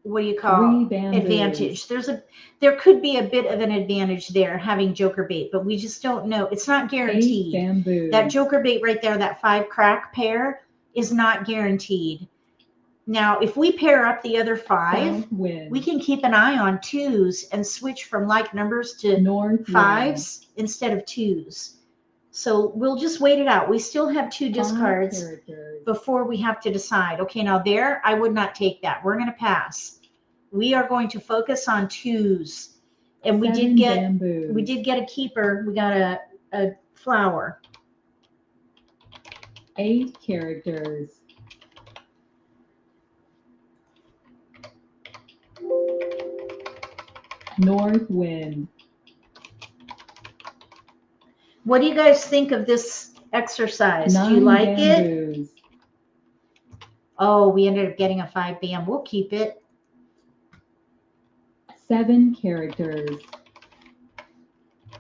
what do you call 3 bamboos. advantage? There could be a bit of an advantage there having joker bait, but we just don't know. It's not 8 guaranteed. bamboos. That joker bait right there, that 5 crack pair, is not guaranteed. Now, if we pair up the other 5, South wind. we can keep an eye on 2s and switch from like numbers to North 5s instead of 2s. So we'll just wait it out. We still have 2 wind. 5 discards characters. before we have to decide. Okay, now there, I would not take that. We're going to pass. We are going to focus on 2s. And we 7 did get a keeper. We got a flower. 8 characters. North wind. What do you guys think of this exercise? 9 Do you like it? bamboos. Oh, we ended up getting a 5 bam. We'll keep it. 7 characters.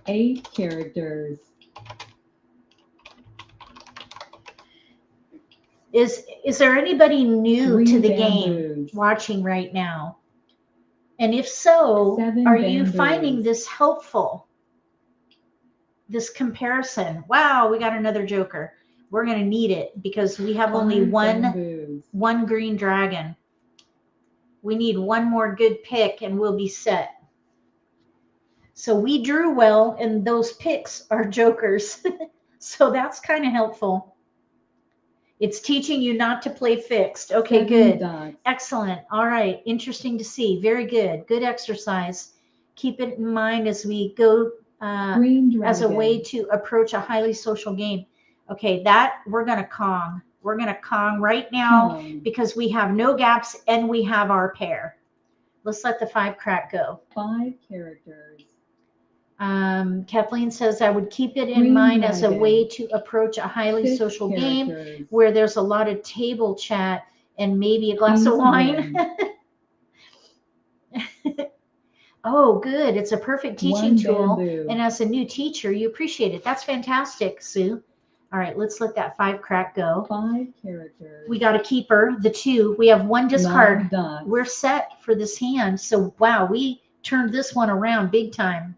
8 characters. Is there anybody new 3 to the bamboos. game watching right now? And if so, 7 are you bamboos. finding this helpful? This comparison. Wow, we got another joker. We're going to need it because we have only 5 one bamboos. green dragon. We need 1 more good pick and we'll be set. So we drew well and those picks are jokers. So that's kind of helpful. It's teaching you not to play fixed. Okay, 7 good. dots. Excellent. All right. Interesting to see. Very good. Good exercise. Keep it in mind as we go Green dragon. as a way to approach a highly social game. Okay, that we're going to Kong. We're going to Kong right now Kong. because we have no gaps and we have our pair. Let's let the 5 crack go. 5 characters. Kathleen says, I would keep it in Green mind as a dragon. way to approach a highly 6 social characters. game where there's a lot of table chat and maybe a glass of East wine. wind. Oh, good. It's a perfect teaching 1 tool. bamboo. And as a new teacher, you appreciate it. That's fantastic, Sue. All right, let's let that 5 crack go. 5 characters. We got a keeper, the 2. We have 1 discard. 9 dots. We're set for this hand. So, wow, we turned this one around big time.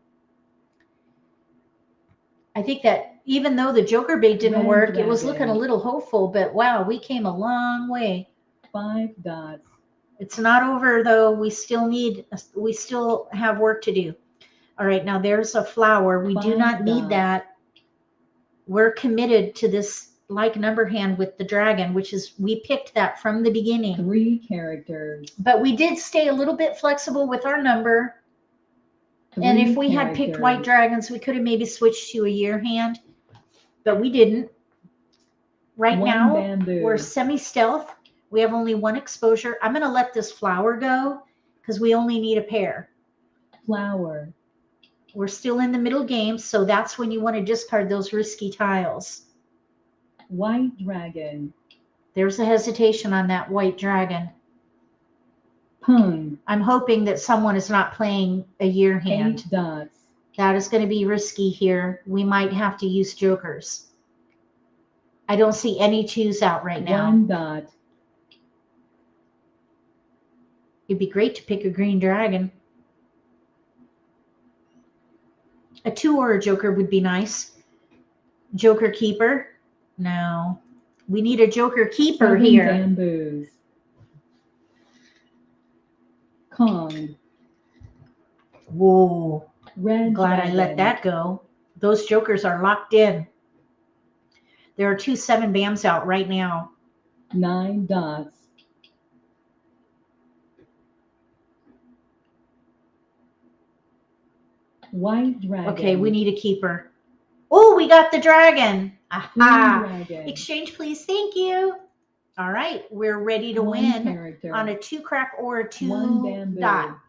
I think that even though the Joker bait didn't Red work, it was dragon. looking a little hopeful, but wow, we came a long way. 5 dots. It's not over though. We still have work to do. All right, now there's a flower. We do 5 not need dots. that. We're committed to this like number hand with the dragon, which is, we picked that from the beginning. 3 characters. But we did stay a little bit flexible with our number. 3 And if we had picked white characters. dragons, we could have maybe switched to a year hand, but we didn't. Right 1 now, bamboo. we're semi-stealth. We have only 1 exposure. I'm going to let this flower go because we only need a pair. Flower. We're still in the middle game, so that's when you want to discard those risky tiles. White dragon. There's a hesitation on that white dragon. Pung. I'm hoping that someone is not playing a year hand. 8 dots. That is going to be risky here. We might have to use jokers. I don't see any 2s out right now. 1 dot. It'd be great to pick a green dragon. A 2 or a joker would be nice. Joker keeper? No. We need a joker keeper 7 here. bamboos. Kong. Whoa. Red Glad dragon. I let that go. Those jokers are locked in. There are 2 7 bams out right now. 9 dots. White dragon. Okay, we need a keeper. Oh, we got the dragon. Aha. Green dragon. Exchange, please. Thank you. All right, we're ready to 1 win character. on a 2 crack or a 1 2 bamboo. dot.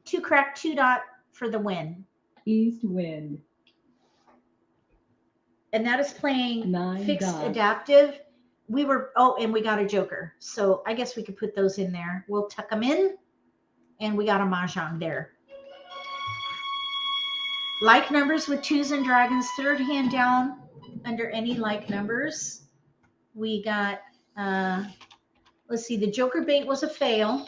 2 crack, 2 dot for the win. East wind. And that is playing 9 fixed dots. adaptive. We were, oh, and we got a joker. So I guess we could put those in there. We'll tuck them in. And we got a mahjong there. Like numbers with 2s and dragons. 3rd hand down under any like numbers. We got, let's see, the joker bait was a fail.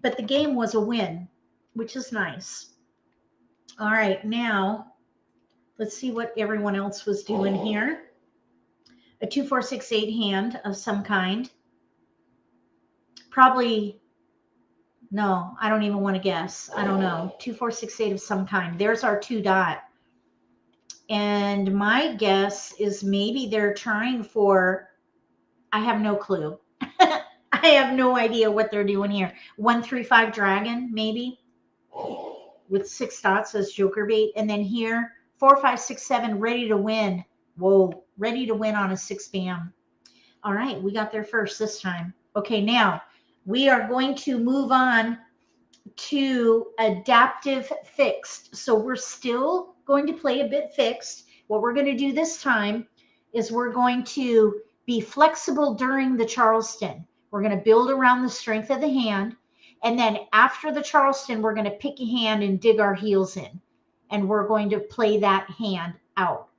But the game was a win, which is nice. All right, now let's see what everyone else was doing here. A 2, 4, 6, 8 hand of some kind. Probably, no, I don't even want to guess. I don't know. 2, 4, 6, 8 of some kind. There's our 2 dot. And my guess is maybe they're trying for, I have no clue. I have no idea what they're doing here. 1, 3, 5 dragon, maybe, with 6 dots as joker bait. And then here, 4, 5, 6, 7, ready to win. Whoa, ready to win on a 6 bam. All right, we got there first this time. Okay, now we are going to move on to adaptive fixed. So we're still going to play a bit fixed. What we're going to do this time is we're going to be flexible during the Charleston. We're going to build around the strength of the hand. And then after the Charleston, we're going to pick a hand and dig our heels in. And we're going to play that hand out.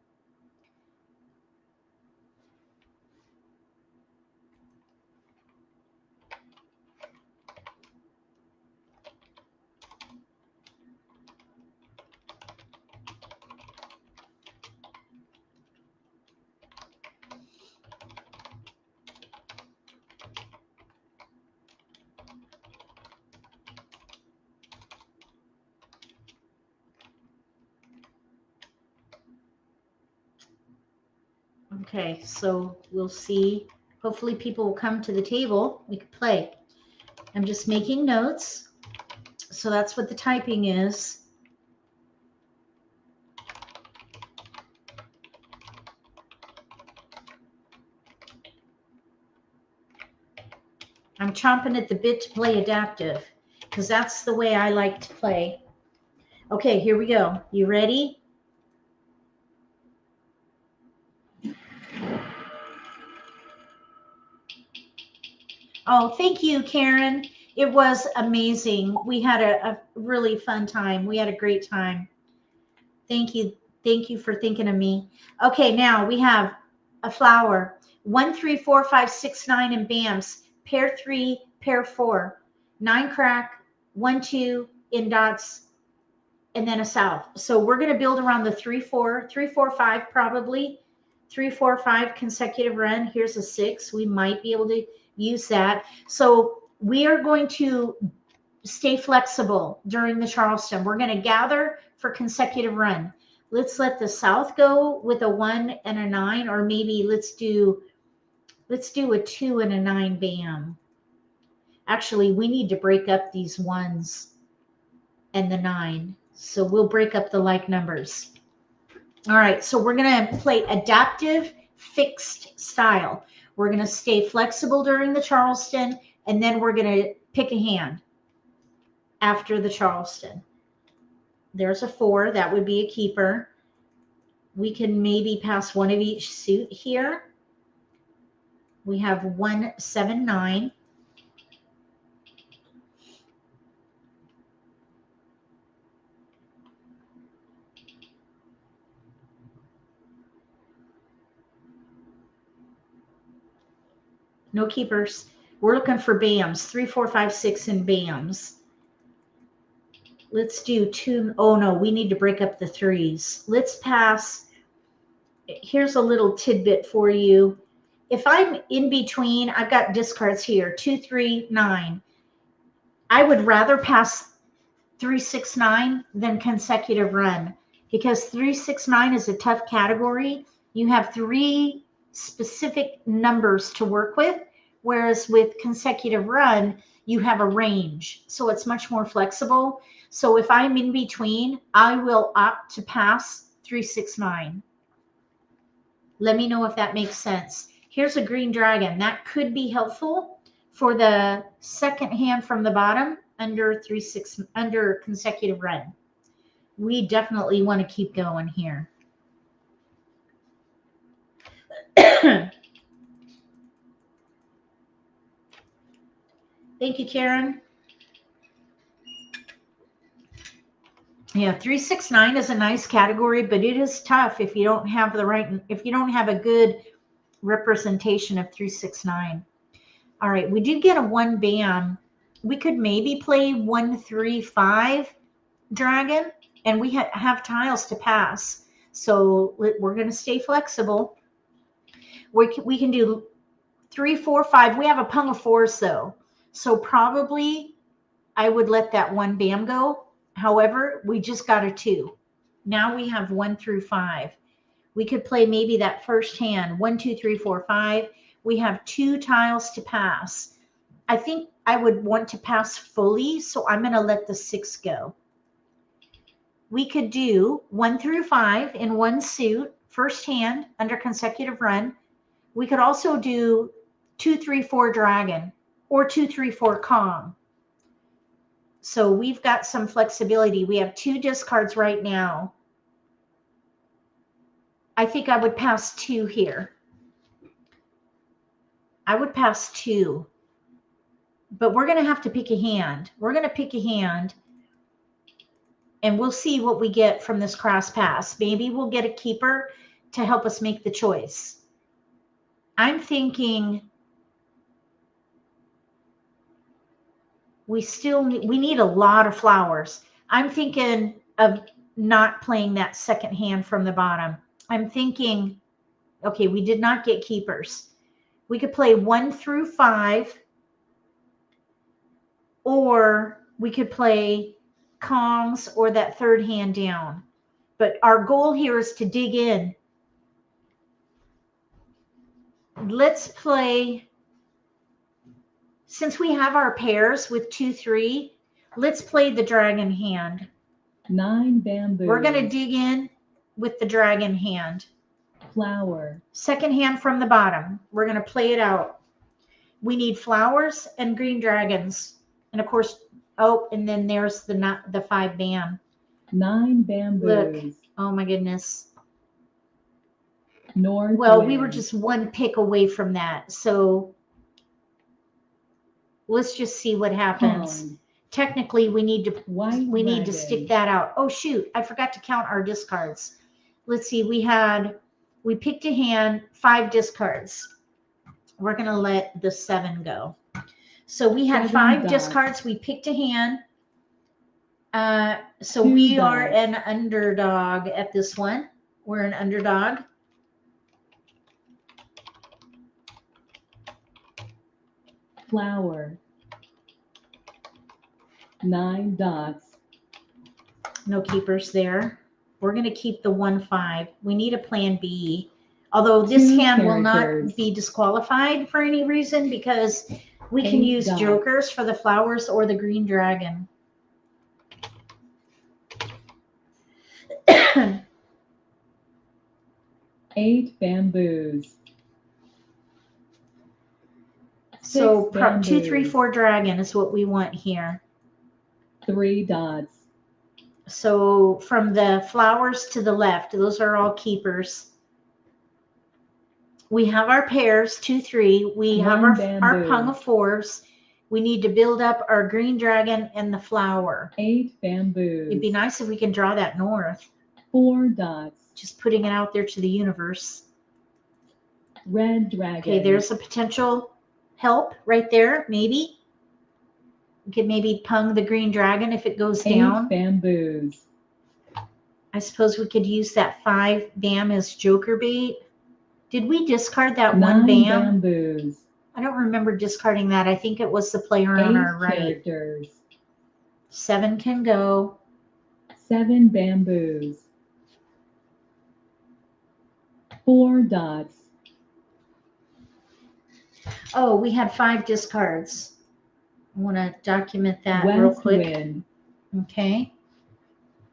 Okay, so we'll see. Hopefully people will come to the table. We could play. I'm just making notes. So that's what the typing is. chomping at the bit to play adaptive because that's the way I like to play. Okay, here we go. You ready? Oh, thank you, Karen. It was amazing. We had a really fun time. We had a great time. Thank you. Thank you for thinking of me. Okay, now we have a flower. 1, 3, 4, 5, 6, 9 in BAMs. Pair 3, pair 4. 9 crack, 1, 2 in dots, and then a south. So we're going to build around the 3, 4, 3, 4, 5 probably. 3, 4, 5 consecutive run. Here's a 6. We might be able to use that. So we are going to stay flexible during the Charleston. We're going to gather for consecutive run. Let's let the south go with a 1 and a 9, or maybe let's do a 2 and a 9 BAM. Actually, we need to break up these 1s and the 9. So we'll break up the like numbers. All right, so we're going to play adaptive fixed style. We're going to stay flexible during the Charleston, and then we're going to pick a hand after the Charleston. There's a 4. That would be a keeper. We can maybe pass one of each suit here. We have 1, 7, 9. No keepers. We're looking for BAMs. 3, 4, 5, 6 in BAMs. Let's do 2. Oh no, we need to break up the 3s. Let's pass. Here's a little tidbit for you. If I'm in between, I've got discards here. 2, 3, 9. I would rather pass 3, 6, 9 than consecutive run, because 3, 6, 9 is a tough category. You have 3 specific numbers to work with, whereas with consecutive run, you have a range. So it's much more flexible. So if I'm in between, I will opt to pass 3, 6, 9. Let me know if that makes sense. Here's a green dragon. That could be helpful for the second hand from the bottom under 3, 6, under consecutive run. We definitely want to keep going here. Thank you, Karen. Yeah, 3, 6, 9 is a nice category, but it is tough if you don't have the right, if you don't have a good representation of 3, 6, 9. All right, we did get a 1 BAM. We could maybe play 1, 3, 5 dragon, and we have tiles to pass. So we're going to stay flexible. We can do 3, 4, 5. We have a pung of 4s though. So probably I would let that 1 BAM go. However, we just got a 2. Now we have 1 through 5. We could play maybe that first hand, 1, 2, 3, 4, 5. We have 2 tiles to pass. I think I would want to pass fully, so I'm going to let the 6 go. We could do 1 through 5 in 1 suit, first hand under consecutive run. We could also do 2, 3, 4 dragon or 2, 3, 4 Kong. So we've got some flexibility. We have 2 discards right now. I think I would pass 2 here. I would pass 2. But we're going to have to pick a hand. We're going to pick a hand. And we'll see what we get from this cross pass. Maybe we'll get a keeper to help us make the choice. I'm thinking we need a lot of flowers. I'm thinking of not playing that second hand from the bottom. I'm thinking, okay, we did not get keepers. We could play 1 through 5, or we could play Kongs or that third hand down. But our goal here is to dig in. Let's play, since we have our pairs with 2, 3, let's play the dragon hand. 9 bamboo. We're going to dig in with the dragon hand. Flower. Second hand from the bottom. We're going to play it out. we need flowers and green dragons. And of course, oh, and then there's the 5 bam. 9 bamboos. Look, oh my goodness. North Well, wind. we were just one pick away from that. So let's just see what happens. Kong. Technically, we need to White to stick dragon. that out. Oh shoot, I forgot to count our discards. Let's see, we picked a hand, 5 discards. We're gonna let the 7 go. So we had 7 5 dots. discards. We picked a hand. So 2 we are dots. an underdog at this one. We're an underdog. Flower. 9 dots. No keepers there. We're going to keep the 1-5. We need a plan B. Although this 2 hand will characters. not be disqualified for any reason because we can 8 use dots. jokers for the flowers or the green dragon. 8 bamboos. So 6 bamboos. 2, 3, 4 dragon is what we want here. 3 dots. So from the flowers to the left, those are all keepers. We have our pairs, 2, 3. We have 1 our bamboo. pung of 4s. We need to build up our green dragon and the flower. 8 bamboos. It'd be nice if we can draw that north. 4 dots. Just putting it out there to the universe. Red dragon. Okay, there's a potential help right there, maybe. We could maybe pung the green dragon if it goes 8 down. bamboos. I suppose we could use that 5 bam as joker bait. Did we discard that 9 1 bam? bamboos. I don't remember discarding that. I think it was the player 8 on our right. characters. 7 can go. 7 bamboos. 4 dots. Oh, we had 5 discards. I want to document that real West quick. wind. Okay.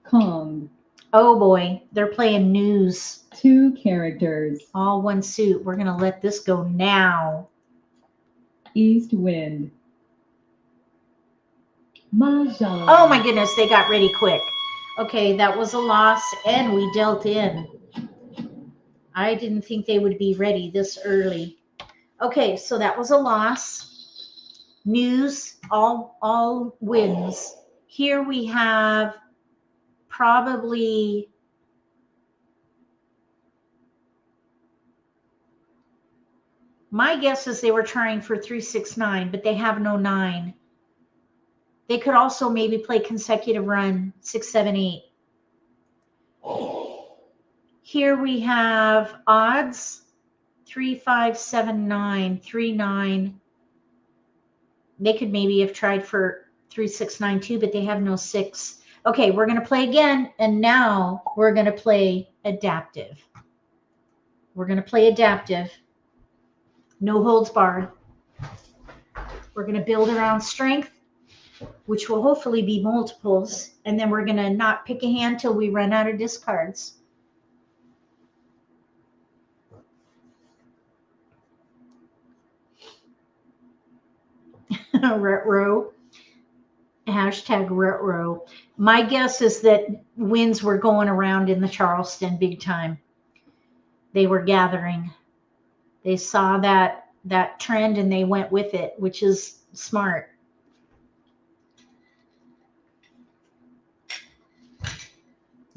Kong. Oh boy, they're playing news. 2 characters. All 1 suit. We're going to let this go now. East wind. Mahj. Oh my goodness, they got ready quick. Okay, that was a loss and we dealt in. I didn't think they would be ready this early. Okay, so that was a loss. News, all wins. Here we have probably my guess is they were trying for 3, 6, 9, but they have no 9. They could also maybe play consecutive run 6, 7, 8. Here we have odds 3, 5, 7, 9, 3, 9. They could maybe have tried for 3, 6, 9 too, but they have no 6. Okay, we're going to play again, and now we're going to play adaptive. We're going to play adaptive. No holds barred. We're going to build around strength, which will hopefully be multiples, and then we're going to not pick a hand till we run out of discards. Retro. Hashtag retro. My guess is that winds were going around in the Charleston big time. They were gathering. They saw that trend and they went with it, which is smart.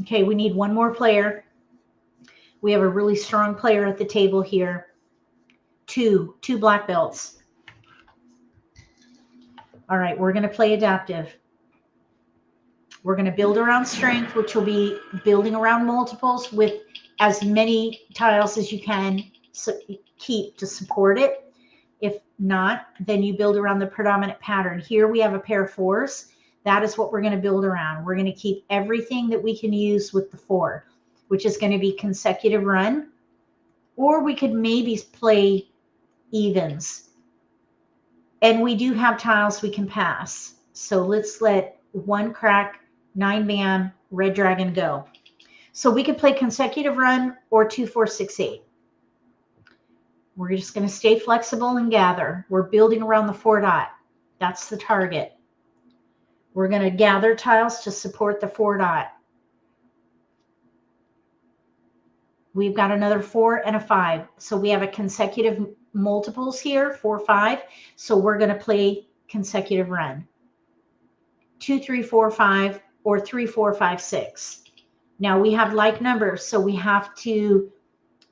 Okay, we need 1 more player. We have a really strong player at the table here. 2 black belts. All right, we're going to play adaptive. We're going to build around strength, which will be building around multiples with as many tiles as you can keep to support it. If not, then you build around the predominant pattern. Here we have a pair of 4s. That is what we're going to build around. We're going to keep everything that we can use with the 4, which is going to be consecutive run. Or we could maybe play evens. And we do have tiles we can pass. So let's let 1 crack, 9 bam, red dragon go. So we could play consecutive run or 2, 4, 6, 8. We're just going to stay flexible and gather. We're building around the 4 dot. That's the target. We're going to gather tiles to support the 4 dot. We've got another 4 and a 5. So we have a consecutive multiples here, 4, 5. So we're going to play consecutive run. 2, 3, 4, 5, or 3, 4, 5, 6. Now we have like numbers, so we have to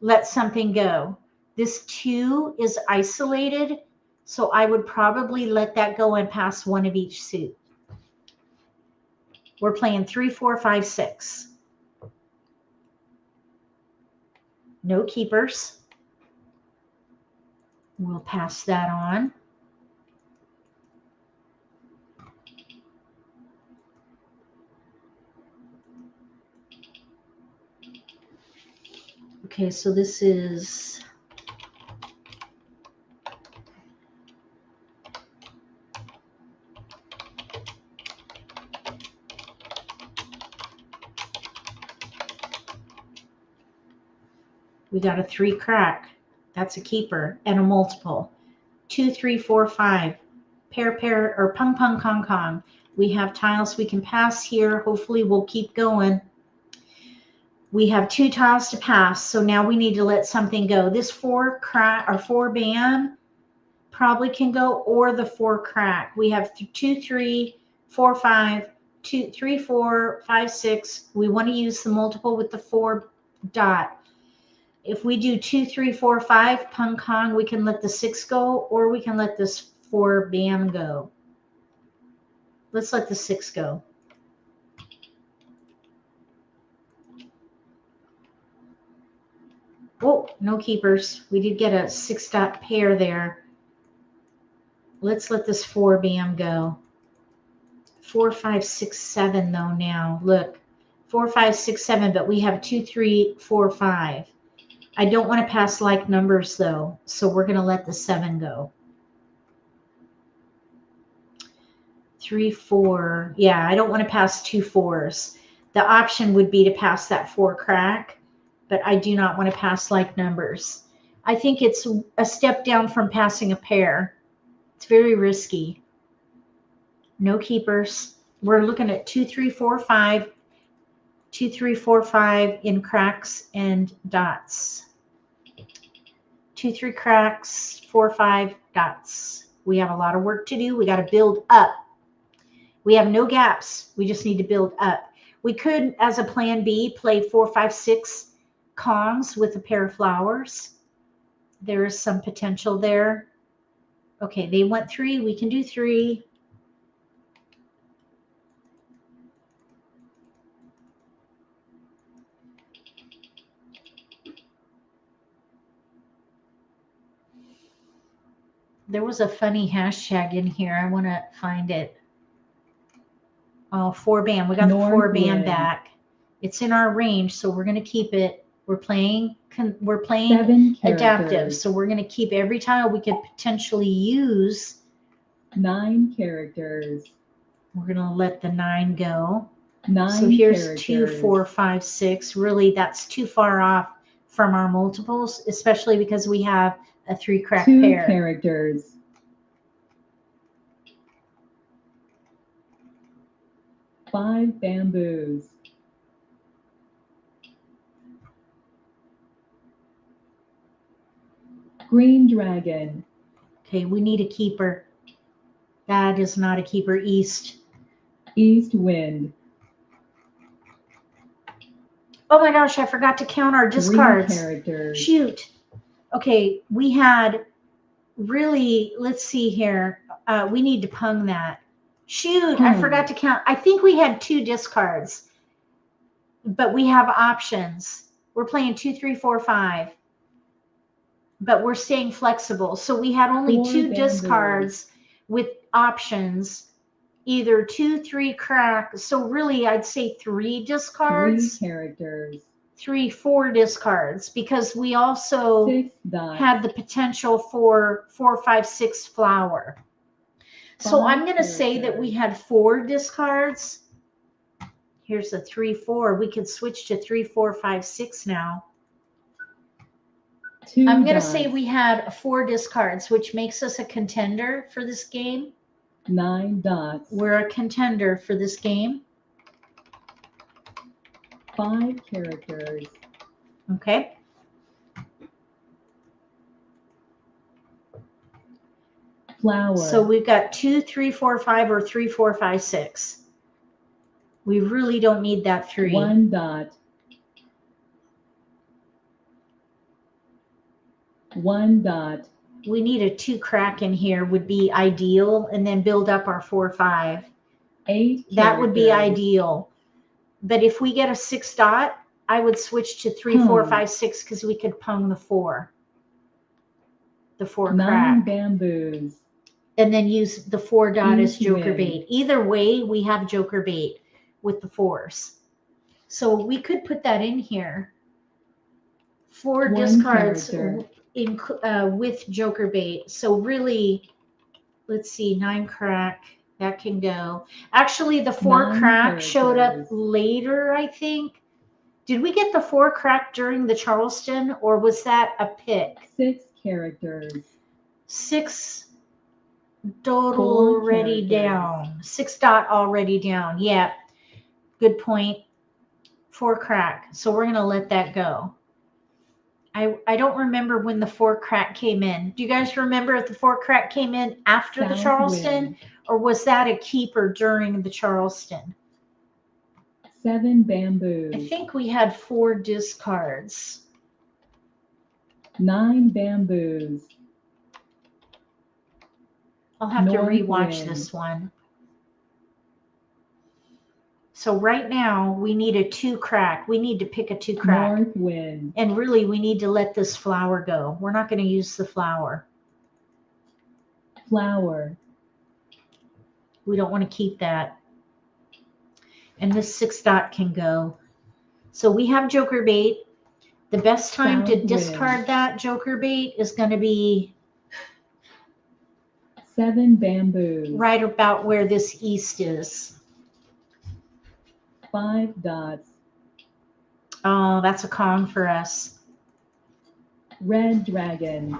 let something go. This 2 is isolated, so I would probably let that go and pass one of each suit. We're playing 3, 4, 5, 6. No keepers. We'll pass that on. Okay, so this is we got a 3 crack. That's a keeper and a multiple. 2, 3, 4, 5. Pair, pair, or pung, pung, kong, kong. We have tiles we can pass here. Hopefully we'll keep going. We have 2 tiles to pass, so now we need to let something go. This 4 crack or 4 bam probably can go, or the 4 crack. We have 2, 3, 4, 5, 2, 3, 4, 5, 6. We want to use the multiple with the 4 dot. If we do 2, 3, 4, 5 pung kong, we can let the 6 go, or we can let this 4 bam go. Let's let the 6 go. Oh, no keepers. We did get a 6 dot pair there. Let's let this 4 bam go. 4, 5, 6, 7 though now. Look, 4, 5, 6, 7, but we have 2, 3, 4, 5. I don't want to pass like numbers though, so we're going to let the 7 go. 3, 4. Yeah, I don't want to pass 2 4s. The option would be to pass that 4 crack, but I do not want to pass like numbers. I think it's a step down from passing a pair. It's very risky. No keepers. We're looking at 2, 3, 4, 5. 2, 3, 4, 5 in cracks and dots. 2, 3 cracks, 4, 5 dots. We have a lot of work to do. We got to build up. We have no gaps. We just need to build up. We could, as a plan B, play 4, 5, 6 kongs with a pair of flowers. There is some potential there. Okay, they went 3. We can do 3. There was a funny hashtag in here. I want to find it. Oh, 4 bam. We got the 4 bam back. It's in our range, so we're going to keep it. We're playing adaptive, so we're going to keep every tile we could potentially use. 9 characters. We're going to let the 9 go. 9 so here's characters. 2, 4, 5, 6. Really, that's too far off from our multiples, especially because we have a 3 crack 2 pair. characters. 5 bamboos. Green dragon. Okay, we need a keeper. That is not a keeper. East. East wind. Oh my gosh, I forgot to count our discards. 3 characters. Shoot. Okay, we had really, let's see here. We need to pung that. Shoot, I forgot to count. I think we had 2 discards, but we have options. We're playing 2, 3, 4, 5, but we're staying flexible. So we had only 2 discards with options, either 2, 3 crack. So really, I'd say 3 discards. 3 characters. 3, 4 discards, because we also had the potential for 4, 5, 6 flower. So I'm going to say that we had 4 discards. Here's a 3, 4. We could switch to 3, 4, 5, 6 now. 2 I'm going to dots. say we had 4 discards, which makes us a contender for this game. 9 dots. We're a contender for this game. 5 characters. Okay. Flower. So we've got 2, 3, 4, 5, or 3, 4, 5, 6. We really don't need that 3. 1 dot. 1 dot. We need a 2 crack in here would be ideal, and then build up our 4, 5. 8 That would be characters. ideal. But if we get a 6 dot, I would switch to 3, 4, Pung. 5, 6 because we could pung the 4. The 4 9 crack. bamboos. And then use the 4 dot as East joker wind. bait. Either way, we have joker bait with the 4s. So we could put that in here. 4 1 discards character. in with joker bait. So really, let's see, 9 crack. That can go. Actually, the 4 9 crack showed up characters. later, I think. Did we get the 4 crack during the Charleston, or was that a pick? 6 characters. 6 total 4 already characters. down. 6 dot already down. Yeah, good point. 4 crack. So we're going to let that go. I don't remember when the 4 crack came in. Do you guys remember if the 4 crack came in after the South Charleston, wind. or was that a keeper during the Charleston? 7 bamboos. I think we had 4 discards. 9 bamboos. I'll have to North rewatch wind. this one. So right now we need a 2 crack. We need to pick a 2 crack. North wind. And really we need to let this flower go. We're not going to use the flower. Flower. We don't want to keep that. And this 6 dot can go. So we have joker bait. The best time to South discard wind. that joker bait is going to be 7 bamboos. right about where this east is. 5 dots. Oh, that's a Kong for us. Red dragon.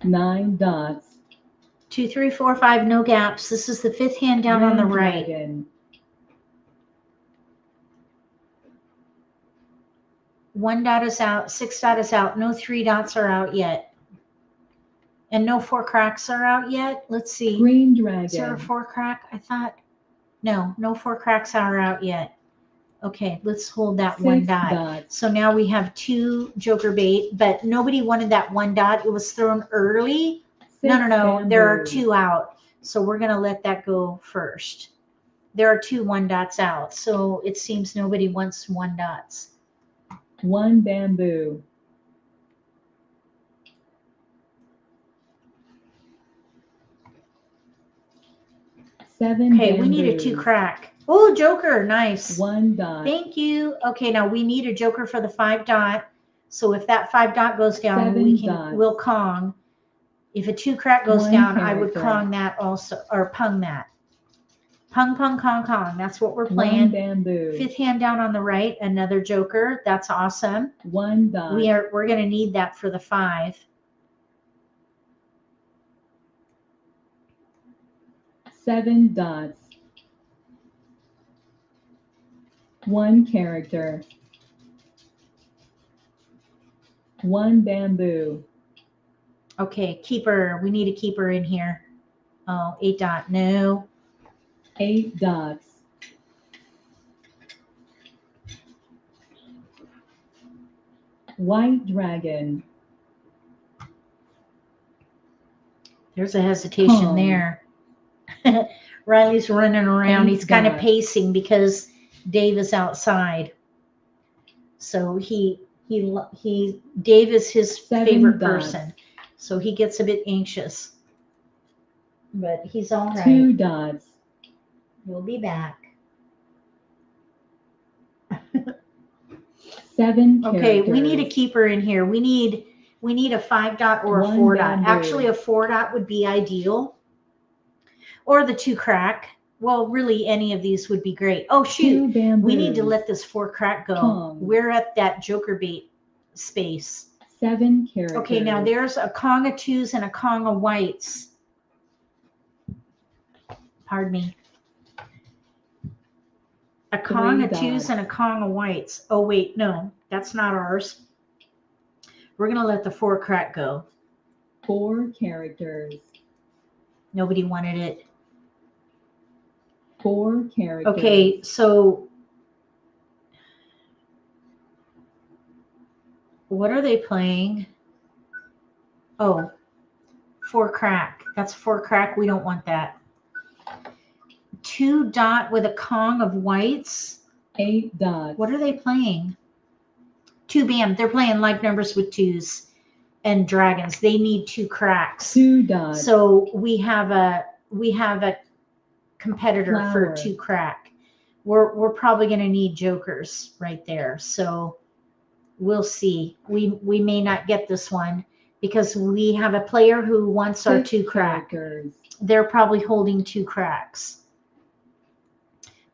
Nine dots. 2, 3, 4, 5, no gaps. This is the 5th hand down on the Red right. dragon. 1 dot is out, 6 dot is out. No 3 dots are out yet. And no 4 cracks are out yet. Let's see. Green Is there a dragon. 4 crack? I thought. No 4 cracks are out yet. Okay, let's hold that 1 6 dot. dots. So now we have 2 joker bait, but nobody wanted that 1 dot. It was thrown early. 6 No. There are bamboos. 2 out. So we're going to let that go first. There are 2 1 dots out. So it seems nobody wants 1 dots. 1 bamboo. 7 Okay, we need a 2 crack. Oh, joker. Nice. 1 dot. Thank you. Okay, now we need a joker for the 5 dot. So if that 5 dot goes down, 7 dots. we'll Kong. If a 2 crack goes 1 down, I would character. Kong that also, or pung that. Pung, Kong. That's what we're 1 playing. bamboo. 5th hand down on the right, another joker. That's awesome. 1 dot. We're going to need that for the 5. 7 dots. 1 character. 1 bamboo. Okay, keeper. We need a keeper in here. Oh, 8 dot. No. 8 dots. White dragon. There's a hesitation Kong. there. Riley's running around. 8 He's kind of dots. pacing because Dave is outside. So Dave is his 7 favorite dots. person. So he gets a bit anxious. But he's all right. 2 dots. He'll be back. 7 characters. Okay, we need a keeper in here. We need a 5 dot or a 1 4 dot. bamboo. Actually, a 4 dot would be ideal. Or the 2 crack. Well, really, any of these would be great. Oh, shoot. 2 bamboos. We need to let this 4 crack go. Kong. We're at that joker bait space. 7 characters. Okay, now there's a Kong of 2s and a Kong of whites. Pardon me. A Kong 3 of 2s dots. and a Kong of whites. Oh, wait, no, that's not ours. We're going to let the 4 crack go. 4 characters. Nobody wanted it. 4 characters. Okay, so what are they playing? Oh, 4 crack. That's 4 crack. We don't want that. 2 dot with a Kong of whites. 8 dots. What are they playing? 2 bam. They're playing like numbers with 2s and dragons. They need 2 cracks. 2 dots. So we have a competitor Flower. for 2 crack. We're probably going to need jokers right there. So we'll see. We may not get this one because we have a player who wants our 6 2 crack. characters. They're probably holding 2 cracks.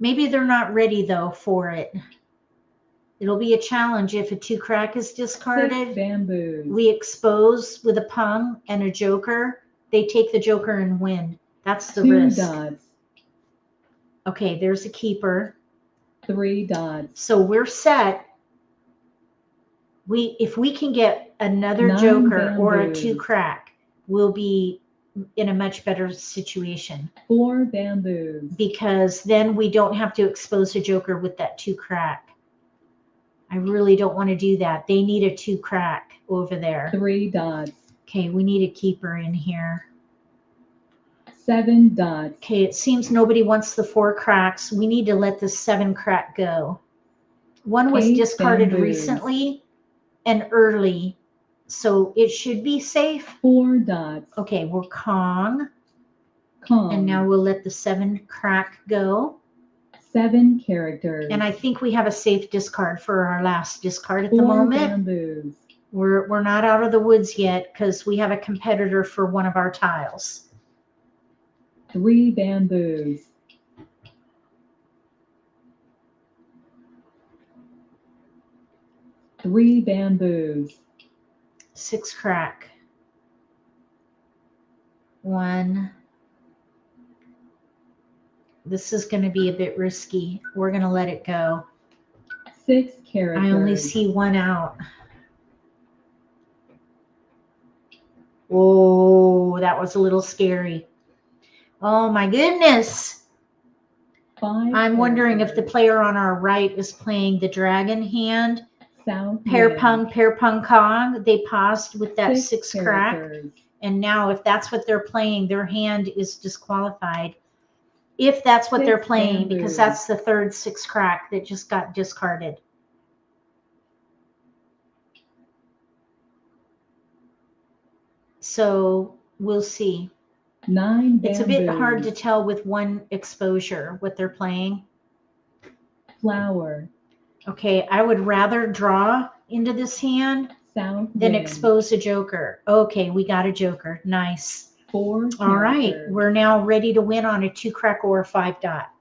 Maybe they're not ready though for it. It'll be a challenge if a 2 crack is 6 discarded. bamboos. We expose with a pung and a joker. They take the joker and win. That's the 2 risk. dots. Okay, there's a keeper. 3 dots. So we're set. If we can get another 9 joker or a bamboos. 2 crack, we'll be in a much better situation 4 bamboos. because then we don't have to expose a joker with that 2 crack. I really don't want to do that. They need a 2 crack over there. 3 dots. Okay, we need a keeper in here. 7 dots. Okay, it seems nobody wants the 4 cracks. We need to let the 7 crack go. One was 8 discarded bamboos. recently and early, so it should be safe. 4 dots. Okay, we're Kong, Kong. and now we'll let the 7 crack go. 7 characters. And I think we have a safe discard for our last discard at the 4 moment. bamboos. We're not out of the woods yet because we have a competitor for one of our tiles. 3 bamboos. 3 bamboos. 6 crack. 1. This is going to be a bit risky. We're going to let it go. 6 characters. I only see 1 out. Oh, that was a little scary. Oh my goodness. 5 I'm wondering if the characters. player on our right is playing the dragon hand. South Pair wind. pung Kong. They paused with that 6 crack. characters. And now if that's what they're playing, their hand is disqualified. If that's what 6 they're playing, because bamboos. that's the 3rd 6 crack that just got discarded. So we'll see. 9 bamboos. It's a bit hard to tell with 1 exposure what they're playing. Flower. Okay, I would rather draw into this hand South than wind. expose a joker. Okay, we got a joker. Nice. 4 characters. All right, we're now ready to win on a 2 crack or a 5 dot.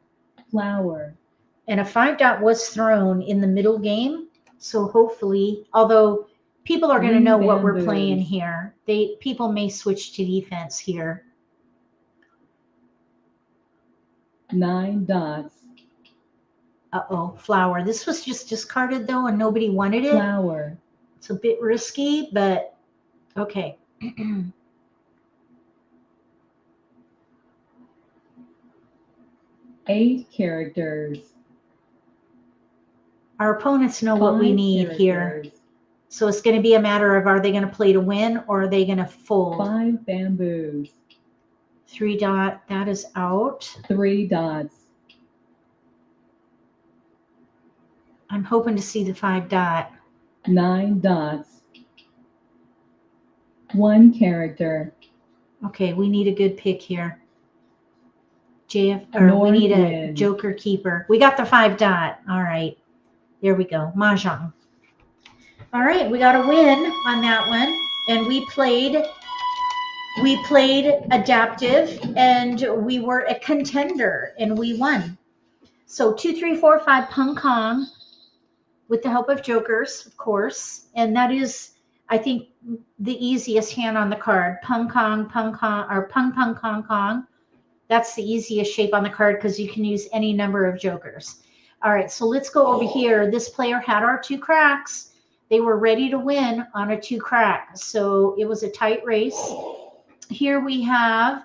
Flower. And a 5 dot was thrown in the middle game. So hopefully, although people are going to 3 know what we're bamboos. playing here, people may switch to defense here. 9 dots. Uh-oh, flower. This was just discarded though, and nobody wanted it. Flower. It's a bit risky, but okay. 8 characters. Our opponents know what we 5 need here. characters. So it's going to be a matter of, are they going to play to win or are they going to fold? 5 bamboos. 3 dot, that is out. 3 dots. I'm hoping to see the 5 dot. 9 dots. 1 character. Okay, we need a good pick here. We need a Northwind. joker keeper. We got the 5 dot. All right. There we go. Mahjong. All right, we got a win on that one. And we played We played adaptive and we were a contender and we won. So 2, 3, 4, 5 Pung Kong with the help of jokers, of course. And that is, I think, the easiest hand on the card. Pung Kong, or Pung Pung Kong Kong. That's the easiest shape on the card because you can use any number of jokers. All right, so let's go over here. This player had our 2 cracks. They were ready to win on a 2 crack. So it was a tight race. Here we have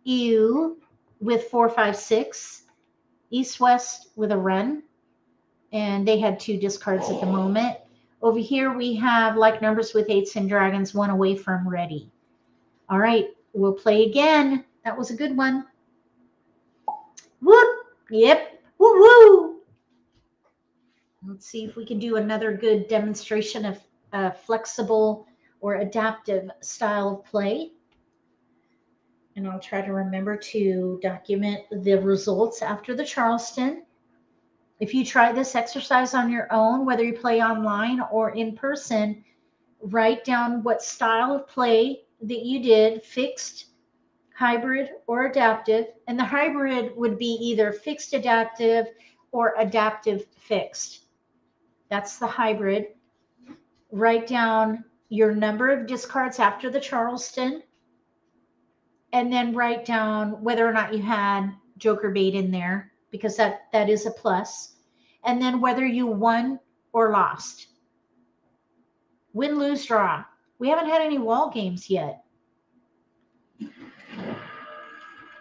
EU with 4, 5, 6. East, West with a run. And they had 2 discards at the moment. Over here we have like numbers with 8s and dragons, 1 away from ready. All right, we'll play again. That was a good one. Whoop! Yep. Woo woo! Let's see if we can do another good demonstration of a flexible or adaptive style of play. And I'll try to remember to document the results after the Charleston. If you try this exercise on your own, whether you play online or in person, write down what style of play that you did, fixed, hybrid, or adaptive. And the hybrid would be either fixed adaptive or adaptive fixed. That's the hybrid. Write down your number of discards after the Charleston, and then write down whether or not you had joker bait in there, because that is a plus. And then whether you won or lost. Win, lose, draw. We haven't had any wall games yet.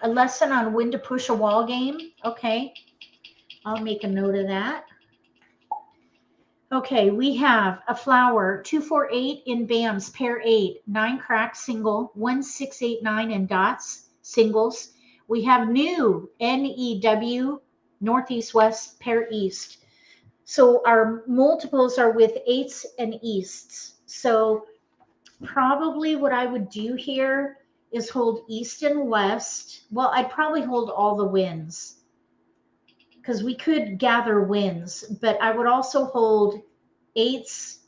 A lesson on when to push a wall game. Okay. I'll make a note of that. Okay, we have a flower, 2, 4, 8 in BAMs, pair 8, 9 cracks single, 1, 6, 8, 9 in dots, singles. We have new NEW, northeast, west, pair east. So our multiples are with 8s and easts. So probably what I would do here is hold east and west. Well, I'd probably hold all the wins, because we could gather wins, but I would also hold 8s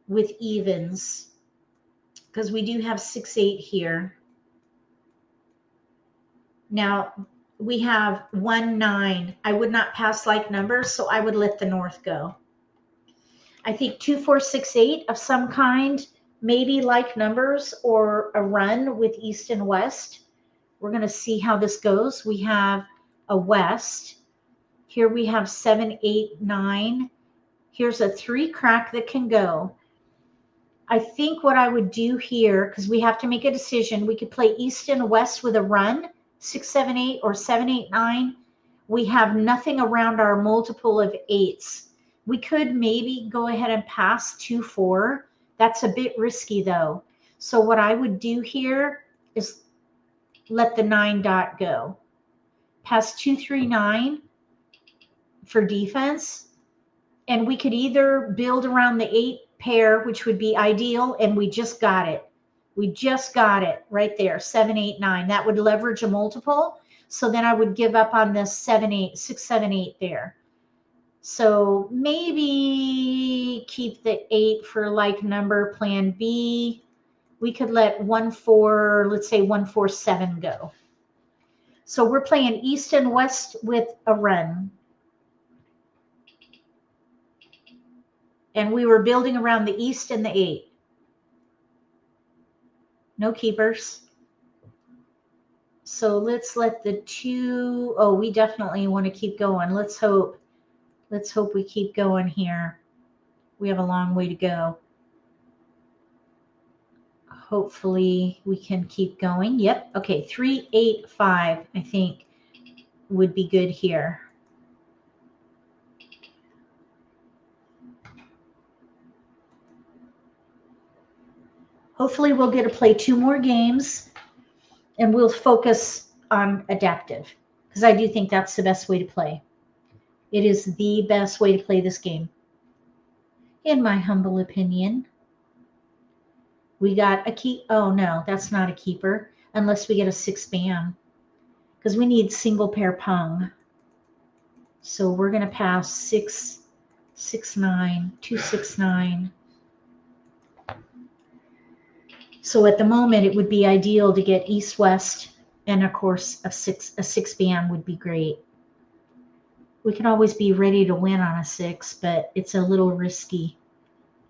with evens, because we do have 6, 8 here. Now we have 1, 9. I would not pass like numbers, so I would let the north go. I think 2, 4, 6, 8 of some kind, maybe like numbers or a run with east and west. We're going to see how this goes. We have a west. Here we have 7, 8, 9. Here's a 3 crack that can go. I think what I would do here, because we have to make a decision, we could play east and west with a run, 6, 7, 8, or 7, 8, 9. We have nothing around our multiple of 8s. We could maybe go ahead and pass 2, 4. That's a bit risky though. So what I would do here is let the 9 dot go. Pass 2, 3, 9 for defense. And we could either build around the 8 pair, which would be ideal, and we just got it. We just got it right there, 7, 8, 9. That would leverage a multiple. So then I would give up on this 7, 8, 6, 7, 8 there. So maybe keep the 8 for like number plan B. We could let 1, 4, let's say 1, 4, 7 go. So we're playing east and west with a run. And we were building around the east and the 8. No keepers. So let's let the 2, oh, we definitely want to keep going. Let's hope we keep going here. We have a long way to go. Hopefully we can keep going. Yep. Okay. 3, 8, 5, I think would be good here. Hopefully we'll get to play 2 more games and we'll focus on adaptive, because I do think that's the best way to play. It is the best way to play this game, in my humble opinion. We got a key. Oh no, that's not a keeper unless we get a 6 BAM, because we need single pair pung. So we're going to pass 6, 6, 9, 2, 6, 9. So at the moment, it would be ideal to get east-west, and of course, a six bam would be great. We can always be ready to win on a 6, but it's a little risky.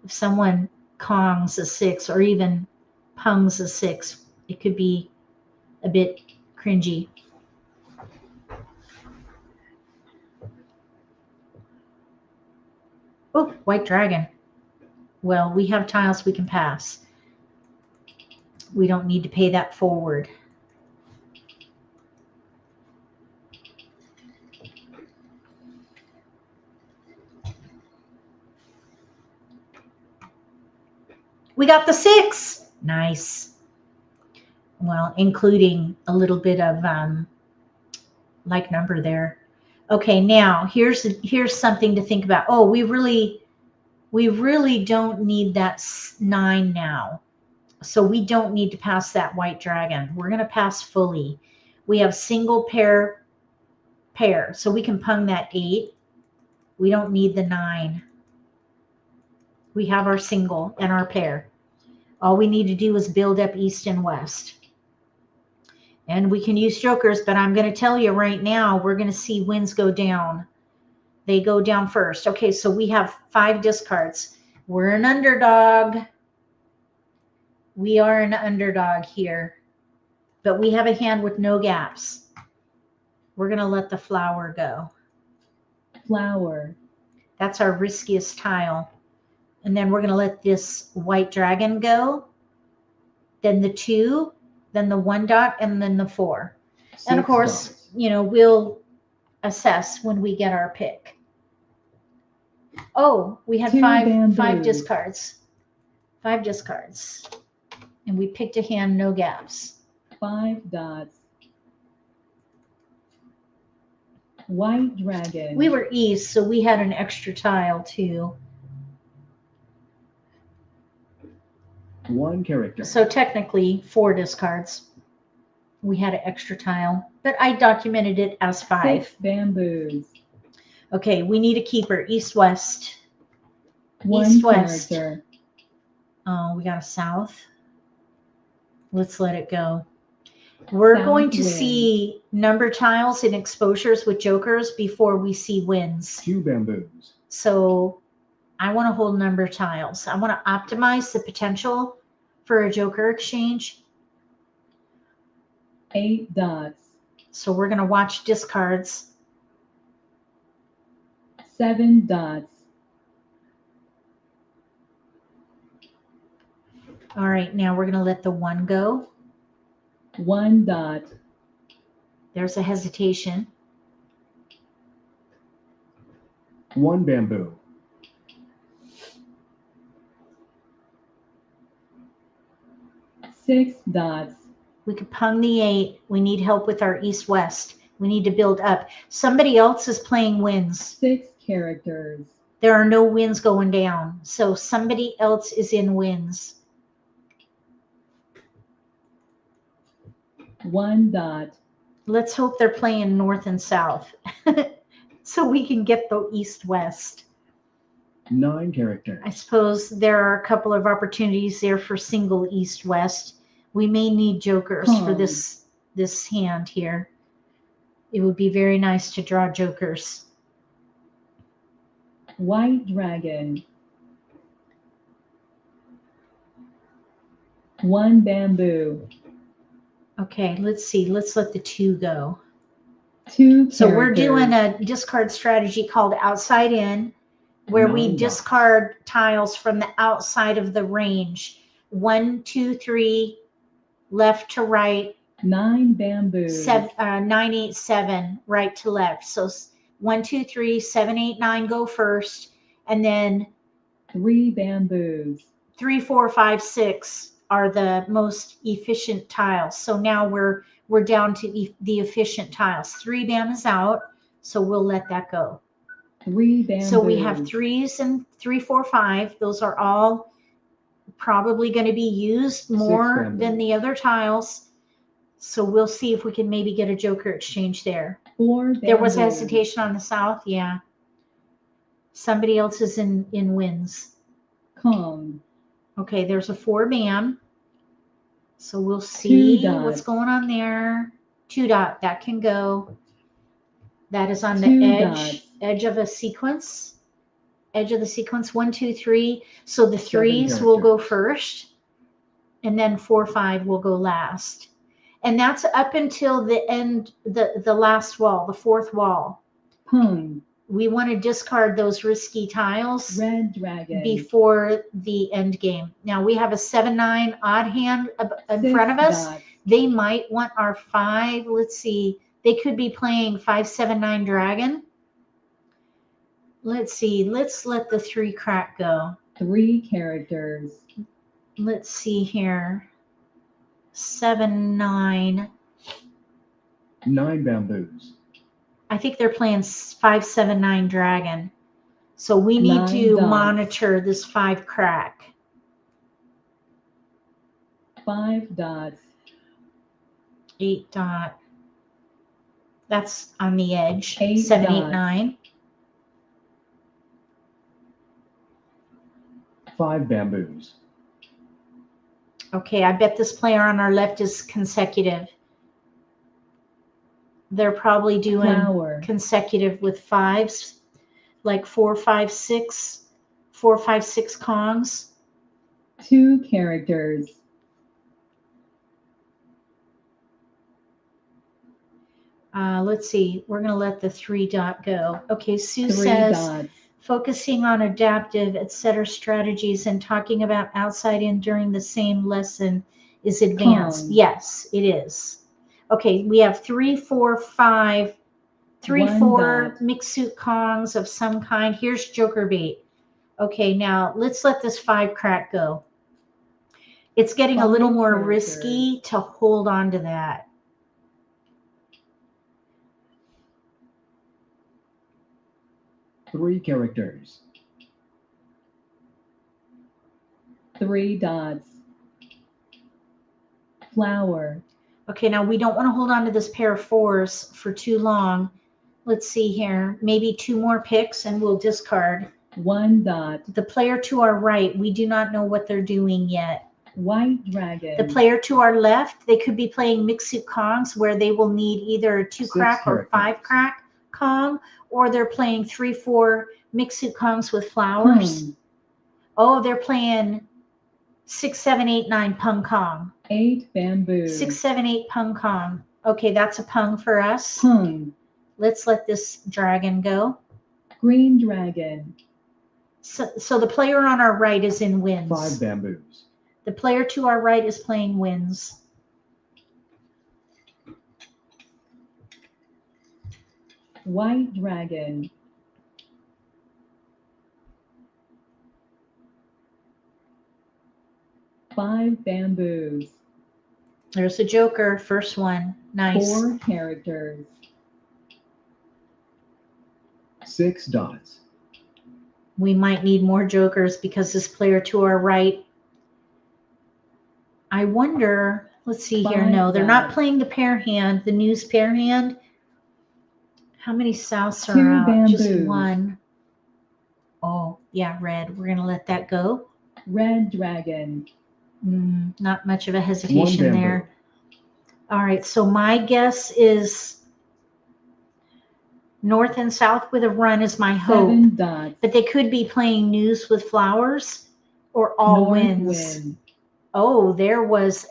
If someone kongs a 6 or even pungs a 6, it could be a bit cringy. Oh, white dragon. Well, we have tiles we can pass. We don't need to pay that forward. We got the 6. Nice. Well, including a little bit of like number there. Okay, now here's something to think about. Oh, we really don't need that 9 now. So we don't need to pass that white dragon. We're going to pass fully. We have single pair. So we can pung that 8. We don't need the 9. We have our single and our pair. All we need to do is build up east and west. And we can use jokers, but I'm going to tell you right now, we're going to see wins go down. They go down first. Okay, so we have 5 discards. We're an underdog. We are an underdog here. But we have a hand with no gaps. We're going to let the flower go. Flower. That's our riskiest tile. And then we're going to let this white dragon go. Then the 2. Then the 1 dot, and then the 4. And of course, dots. you know, we'll assess when we get our pick. Oh, we had 5 discards. 5 discards. And we picked a hand, no gaps. 5 dots. White dragon. We were east, so we had an extra tile too. 1 character. So technically 4 discards. We had an extra tile, but I documented it as 5. 6 bamboos. Okay, we need a keeper. East-west. 1 East-west. character. Oh, we got a south. Let's let it go. We're South going to wind. see number tiles and exposures with jokers before we see wins. 2 bamboos. So I want to hold number tiles. I want to optimize the potential for a joker exchange. 8 dots. So we're going to watch discards. 7 dots. All right, now we're going to let the 1 go. 1 dot. There's a hesitation. 1 bamboo. 6 dots. We could pung the 8. We need help with our east-west. We need to build up. Somebody else is playing wins. 6 characters. There are no wins going down. So somebody else is in wins. 1 dot. Let's hope they're playing north and south so we can get the east-west. 9 characters. I suppose there are a couple of opportunities there for single east-west. We may need jokers for this hand here. It would be very nice to draw jokers. White dragon. 1 bamboo. Okay, let's see. Let's let the 2 go. 2 So we're characters. doing a discard strategy called outside in, where we 9 discard tiles from the outside of the range. 1, 2, 3, left to right. 9 bamboos. 9, 8, 7, right to left. So 1, 2, 3, 7, 8, 9 go first, and then 3 bamboos. 3, 4, 5, 6 are the most efficient tiles. So now we're down to the efficient tiles. 3 bam is out, so we'll let that go. 3 bamboos. So we have 3s and 3, 4, 5. Those are all probably going to be used more bamboos. than the other tiles. So we'll see if we can maybe get a joker exchange there. 4 bamboos. There was hesitation on the south. Yeah. Somebody else is in wins. Kong. Okay, there's a 4 bam. So we'll see dots. what's going on there. 2 dot, that can go. That is on the 2 edge of a sequence. Edge of the sequence, 1, 2, 3. So the 7 3s will go characters. first, and then 4, 5 will go last. And that's up until the end, the last wall, the 4th wall. Pung. We want to discard those risky tiles Red dragon. before the end game. Now we have a 7-9 odd hand in 6 front of us. dots. They might want our 5. Let's see. They could be playing 5, 7, 9 dragon. Let's see. Let's let the 3 crack go. 3 characters. Let's see here. 7, 9. 9 bamboos. I think they're playing 5, 7, 9 dragon. So we need 9 to dots. monitor this 5 crack. 5 dots. 8 dot. That's on the edge. 8 7, 8, dots. 9. 5 bamboos. Okay, I bet this player on our left is consecutive. They're probably doing Flower. consecutive with 5s, like 4, 5, 6, 4, 5, 6 Kongs. 2 characters. Let's see. We're going to let the 3 dot go. Okay, Sue 3 says, dots. focusing on adaptive, etc. strategies and talking about outside in during the same lesson is advanced. Kong. Yes, it is. Okay, we have 3, 4, 5, 3, 1 4 dot. mixed suit Kongs of some kind. Here's Joker bait. Okay, now let's let this 5 crack go. It's getting a 5 little more characters. risky to hold on to that. Three characters. 3 dots. Flower. Okay, now we don't want to hold on to this pair of 4s for too long. Let's see here. Maybe 2 more picks and we'll discard. 1 dot. The player to our right, we do not know what they're doing yet. White dragon. The player to our left, they could be playing mixed suit Kongs where they will need either a 2 6 crack or 5 characters. crack Kong, or they're playing 3, 4 mixed suit Kongs with flowers. Pung. Oh, they're playing 6, 7, 8, 9 Pung Kong. 8 bamboos. 6, 7, 8 Pung Kong. Okay, that's a Pung for us. Pung. Let's let this dragon go. Green dragon. So the player on our right is in wins. 5 bamboos. The player to our right is playing wins. White dragon. Five bamboos. There's a Joker, first one. Nice. 4 characters. 6 dots. We might need more Jokers because this player to our right. I wonder, let's see here. 5 No, they're not dots. playing the pair hand, the news pair hand. How many Souths 2 are out? Just bamboos. 1. Oh, yeah, red. We're going to let that go. Red dragon. Not much of a 1 hesitation bamboo. there. All right, so my guess is north and south with a run is my hope. 7 dots. But they could be playing news with flowers or all North wins. wind. Oh, there was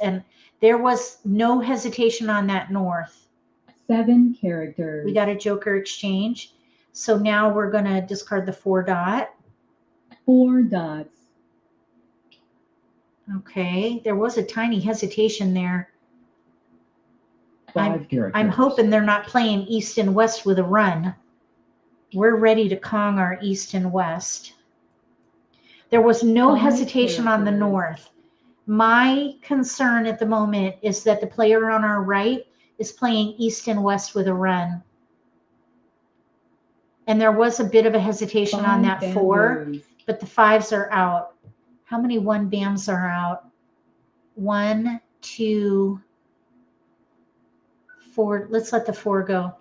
no hesitation on that north. 7 characters. We got a Joker exchange. So now we're going to discard the 4 dot. 4 dots. Okay, there was a tiny hesitation there. 5 characters. I'm hoping they're not playing east and west with a run. We're ready to Kong our east and west. There was no 5 hesitation on the characters. north. My concern at the moment is that the player on our right is playing east and west with a run. And there was a bit of a hesitation on 5 that 4, bamboos. but the 5s are out. How many 1 bams are out? 1, 2, 4. Let's let the 4 go.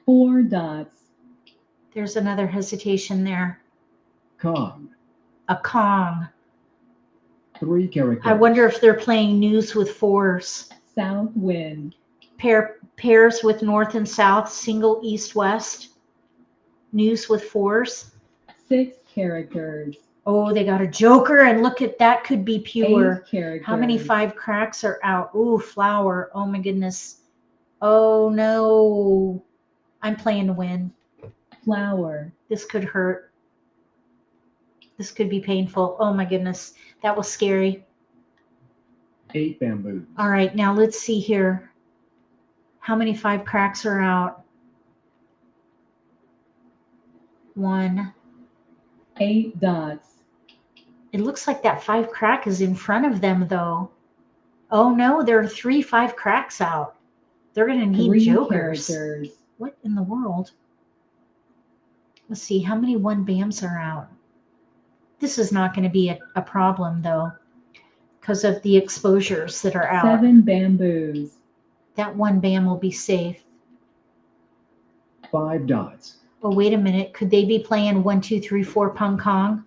4 dots. There's another hesitation there. Kong. A Kong. 3 characters. I wonder if they're playing news with fours. South wind. Pairs with north and south, single east west. News with fours. 6 characters. Oh, they got a joker, and look at that, could be 8 pure. characters. How many 5 cracks are out? Ooh, flower. Oh my goodness. Oh no. I'm playing to win. Flower. This could hurt. This could be painful. Oh my goodness. That was scary. 8 bamboos. All right, now let's see here. How many 5 cracks are out? 1. 8 dots. It looks like that 5 crack is in front of them though. Oh no, there are 3 5 cracks out. They're going to need 3 jokers. characters. What in the world? Let's see, how many 1 bams are out? This is not going to be a problem though, because of the exposures that are out. 7 bamboos. That 1 bam will be safe. 5 dots. Oh, wait a minute. Could they be playing 1, 2, 3, 4 pong kong?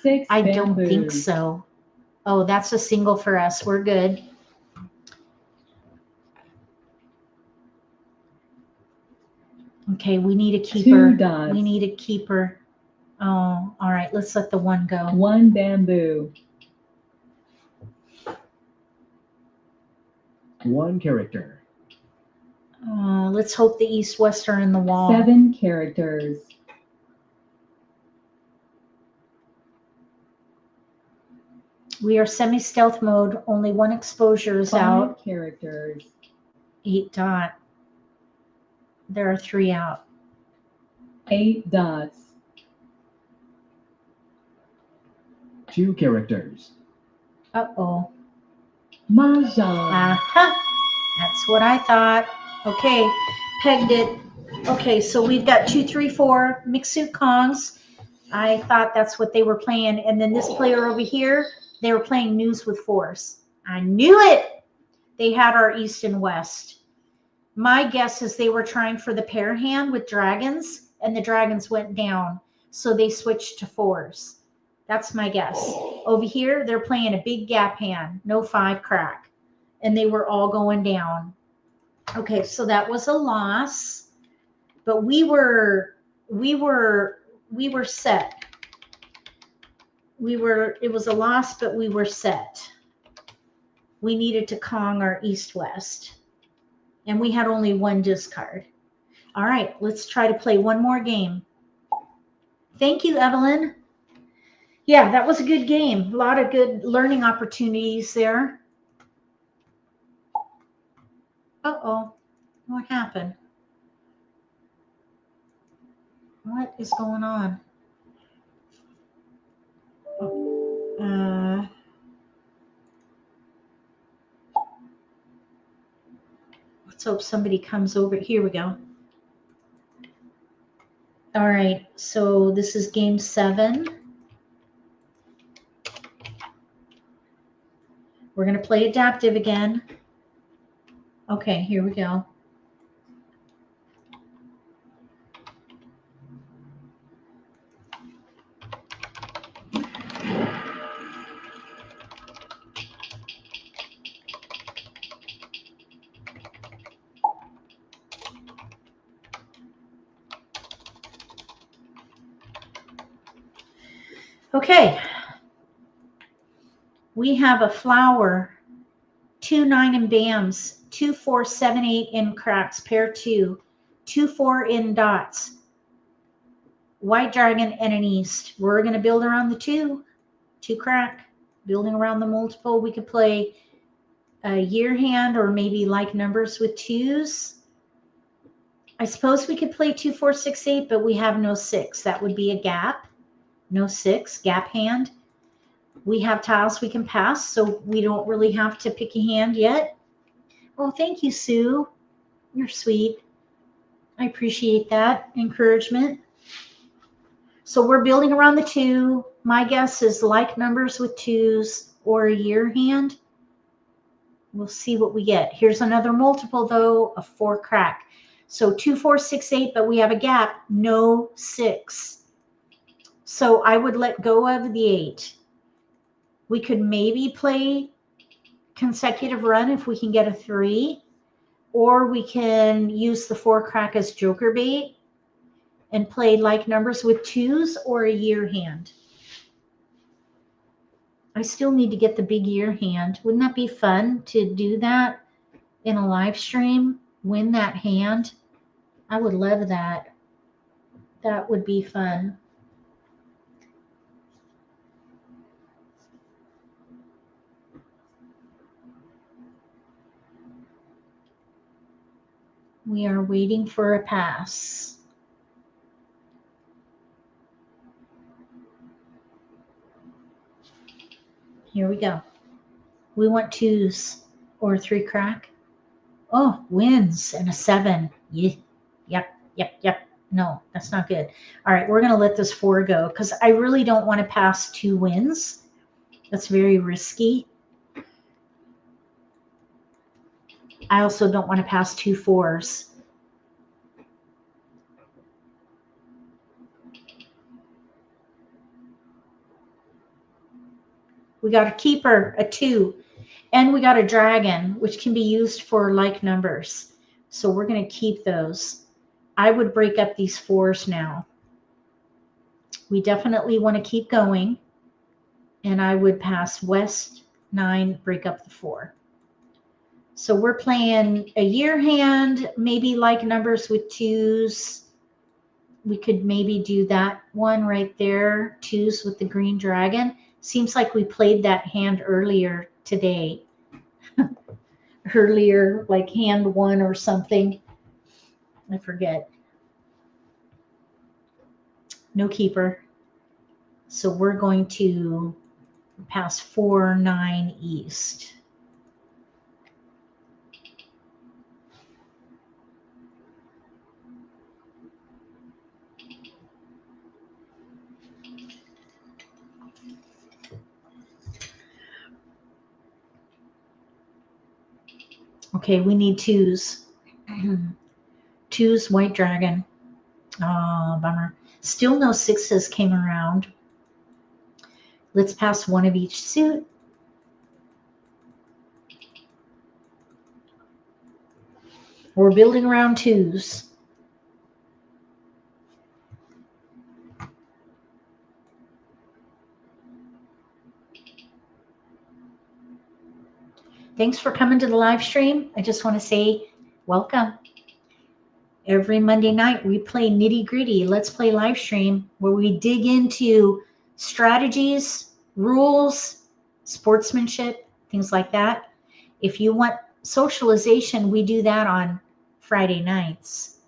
6 I bamboos. don't think so. Oh, that's a single for us. We're good. Okay, we need a keeper. 2 dots. We need a keeper. Oh, all right. Let's let the 1 go. 1 bamboo. 1 character. Let's hope the east-west are in the wall. 7 characters. We are semi-stealth mode. Only 1 exposure is 5 out. characters. 8 dot. There are 3 out. 8 dots. 2 characters. Uh-oh. Mahjong. Aha. That's what I thought. Okay, pegged it. Okay, so we've got 2, 3, 4 mixed Kongs. I thought that's what they were playing. And then this player over here, they were playing news with fours. I knew it. They had our east and west. My guess is they were trying for the pair hand with dragons, and the dragons went down. So they switched to fours. That's my guess. Over here, they're playing a big gap hand, no 5 crack. And they were all going down. Okay, so that was a loss. But we were set. It was a loss, but we were set. We needed to Kong our east-west. And we had only 1 discard. All right, let's try to play 1 more game. Thank you, Evelyn. Yeah, that was a good game. A lot of good learning opportunities there. Uh-oh, what happened? What is going on? Let's hope somebody comes over. Here we go. All right, so this is game 7. We're going to play adaptive again. Okay, here we go. Okay. We have a flower, 2, 9 in bams, 2, 4, 7, 8 in cracks, pair 2, 2, 4 in dots, white dragon and an east. We're going to build around the 2 crack, building around the multiple. We could play a year hand or maybe like numbers with 2s. I suppose we could play 2, 4, 6, 8, but we have no 6. That would be a gap. No 6, gap hand. We have tiles we can pass, so we don't really have to pick a hand yet. Oh, thank you, Sue. You're sweet. I appreciate that encouragement. So we're building around the 2. My guess is like numbers with 2s or a year hand. We'll see what we get. Here's another multiple, though, a 4 crack. So 2, 4, 6, 8, but we have a gap, no 6. So I would let go of the 8. We could maybe play consecutive run if we can get a 3, or we can use the 4 crack as joker bait and play like numbers with 2s or a year hand. I still need to get the big year hand. Wouldn't that be fun to do that in a live stream? Win that hand? I would love that. That would be fun. We are waiting for a pass. Here we go. We want 2s or 3 crack. Oh, wins and a 7. Yeah. Yep. No, that's not good. All right, we're going to let this 4 go because I really don't want to pass 2 wins. That's very risky. I also don't want to pass 2 4s. We got a keeper, a 2, and we got a dragon, which can be used for like numbers. So we're going to keep those. I would break up these 4s now. We definitely want to keep going. And I would pass West 9, break up the 4. So we're playing a year hand, maybe like numbers with 2s. We could maybe do that one right there, 2s with the green dragon. Seems like we played that hand earlier today. Earlier, like hand 1 or something. I forget. No keeper. So we're going to pass 4 9 east. Okay, we need 2s. 2s, white dragon. Oh, bummer. Still no 6s came around. Let's pass 1 of each suit. We're building around 2s. Thanks for coming to the live stream. I just want to say welcome. Every Monday night we play Nitty-Gritty. Let's Play live stream where we dig into strategies, rules, sportsmanship, things like that. If you want socialization, we do that on Friday nights.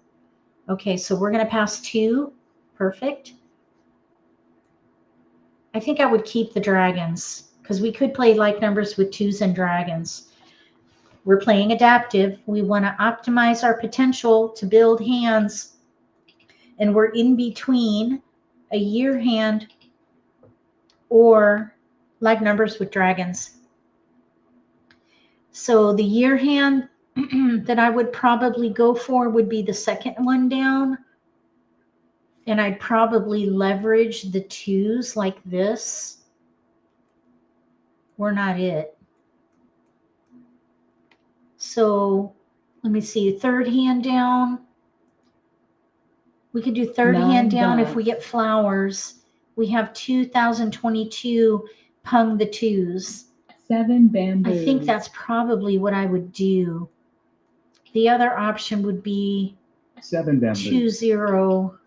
Okay, so we're going to pass 2. Perfect. I think I would keep the dragons because we could play like numbers with 2s and dragons. We're playing adaptive. We want to optimize our potential to build hands. And we're in between a year hand or like numbers with dragons. So the year hand that I would probably go for would be the second one down. And I'd probably leverage the 2s like this. We're not it. So let me see, 3rd hand down. We could do 3rd hand down if we get flowers. We have 2022 pung the 2s. 7 bamboo. I think that's probably what I would do. The other option would be 7 bamboo. 2 0.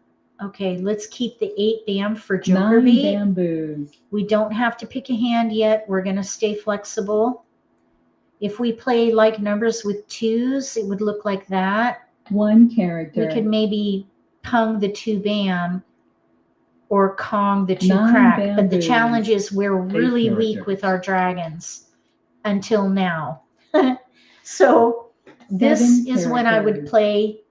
Okay, let's keep the 8 bam for joker 9 bait. bamboos. We don't have to pick a hand yet. We're going to stay flexible. If we play like numbers with 2s, it would look like that. 1 character. We could maybe pung the 2 bam or Kong the 2 9 crack. But the bamboos. challenge is we're really weak characters. with our dragons until now. So this 7 is when I would characters. play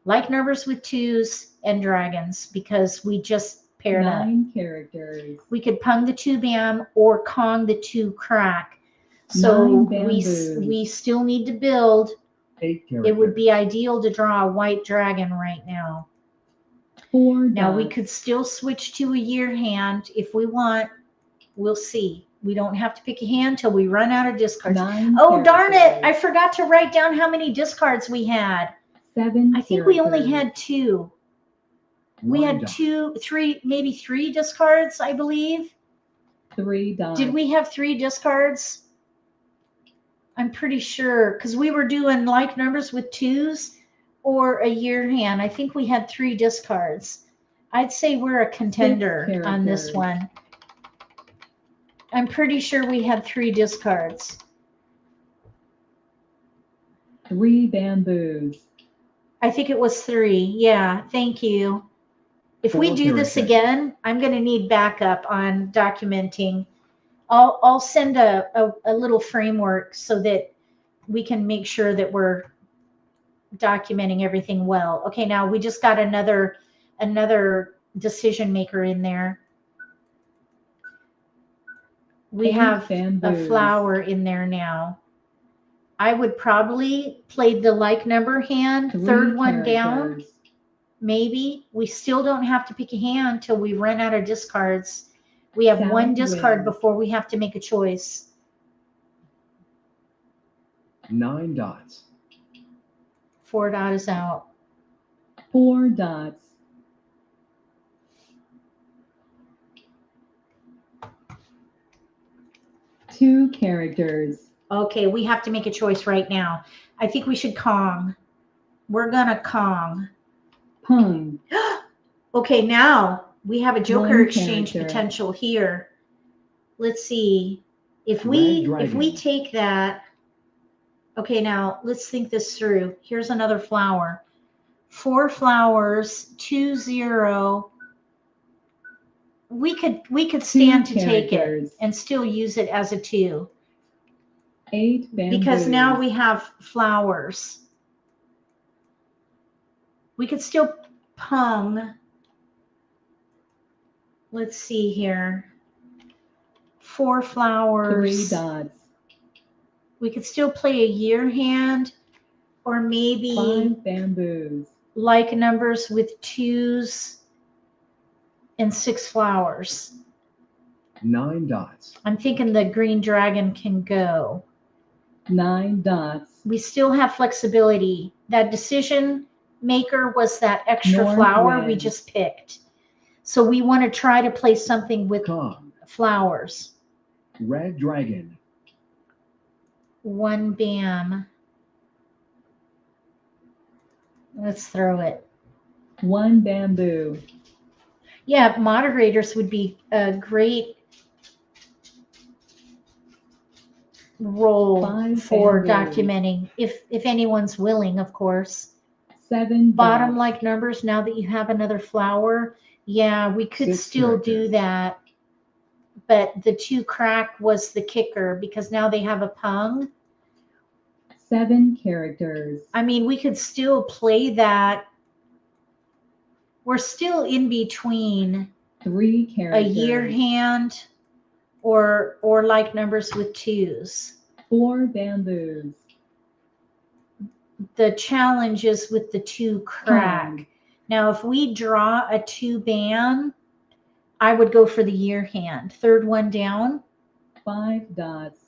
like numbers with 2s and dragons because we just paired up. 9 characters. We could pung the 2 bam or Kong the 2 crack. So 9 bamboos. we still need to build. 8 characters. It would be ideal to draw a white dragon right now. 4 Now we dots. could still switch to a year hand if we want. We'll see. We don't have to pick a hand till we run out of discards. 9 Oh, darn it. characters. I forgot to write down how many discards we had. 7 I think we only characters. had 2. We One had dot. 2, 3, maybe 3 discards, I believe. 3 dots. Did we have 3 discards? I'm pretty sure because we were doing like numbers with 2s or a year hand. I think we had 3 discards. I'd say we're a contender on this characters. one. I'm pretty sure we had 3 discards. 3 bamboos. I think it was 3. Yeah, thank you. If we 4 do this characters. again, I'm going to need backup on documenting. I'll send a little framework so that we can make sure that we're documenting everything well. Okay, now we just got another decision maker in there. We 8 have a bamboos. flower in there now. I would probably play the like number hand, 3 third one down. characters. Maybe. We still don't have to pick a hand till we run out of discards. We have South one discard wind. before we have to make a choice. 9 dots. 4 dot is out. 4 dots. Two characters. Okay, we have to make a choice right now. I think we should Kong. We're gonna Kong. Pung. Okay, now we have a joker One exchange character. potential here. Let's see. If Red we dragon. take that. Okay, now let's think this through. Here's another flower. 4 flowers, 2 0. We could stand to take it characters. and still use it as a 2 8 bamboos. because now we have flowers. We could still pung. Let's see here. 4 3 flowers. dots. We could still play a year hand or maybe 5 bamboos. like numbers with 2s and 6 flowers. 9 dots. I'm thinking the green dragon can go. 9 dots. We still have flexibility. That decision maker was that extra North flower we wind. just picked. So we want to try to play something with Kong. flowers. Red dragon. 1 bam. Let's throw it. 1 bamboo. Yeah, moderators would be a great role 5 for bamboos. documenting, if anyone's willing, of course. 7 Bottom dots. like numbers, now that you have another flower, yeah, we could 6 still do characters. that. But the 2 crack was the kicker because now they have a pung. 7 characters. I mean, we could still play that. We're still in between 3 a characters. year hand or like numbers with 2s. 4 bamboos. The challenge is with the 2 crack. Pung. Now, if we draw a 2 bam, I would go for the year hand. Third one down. 5 dots.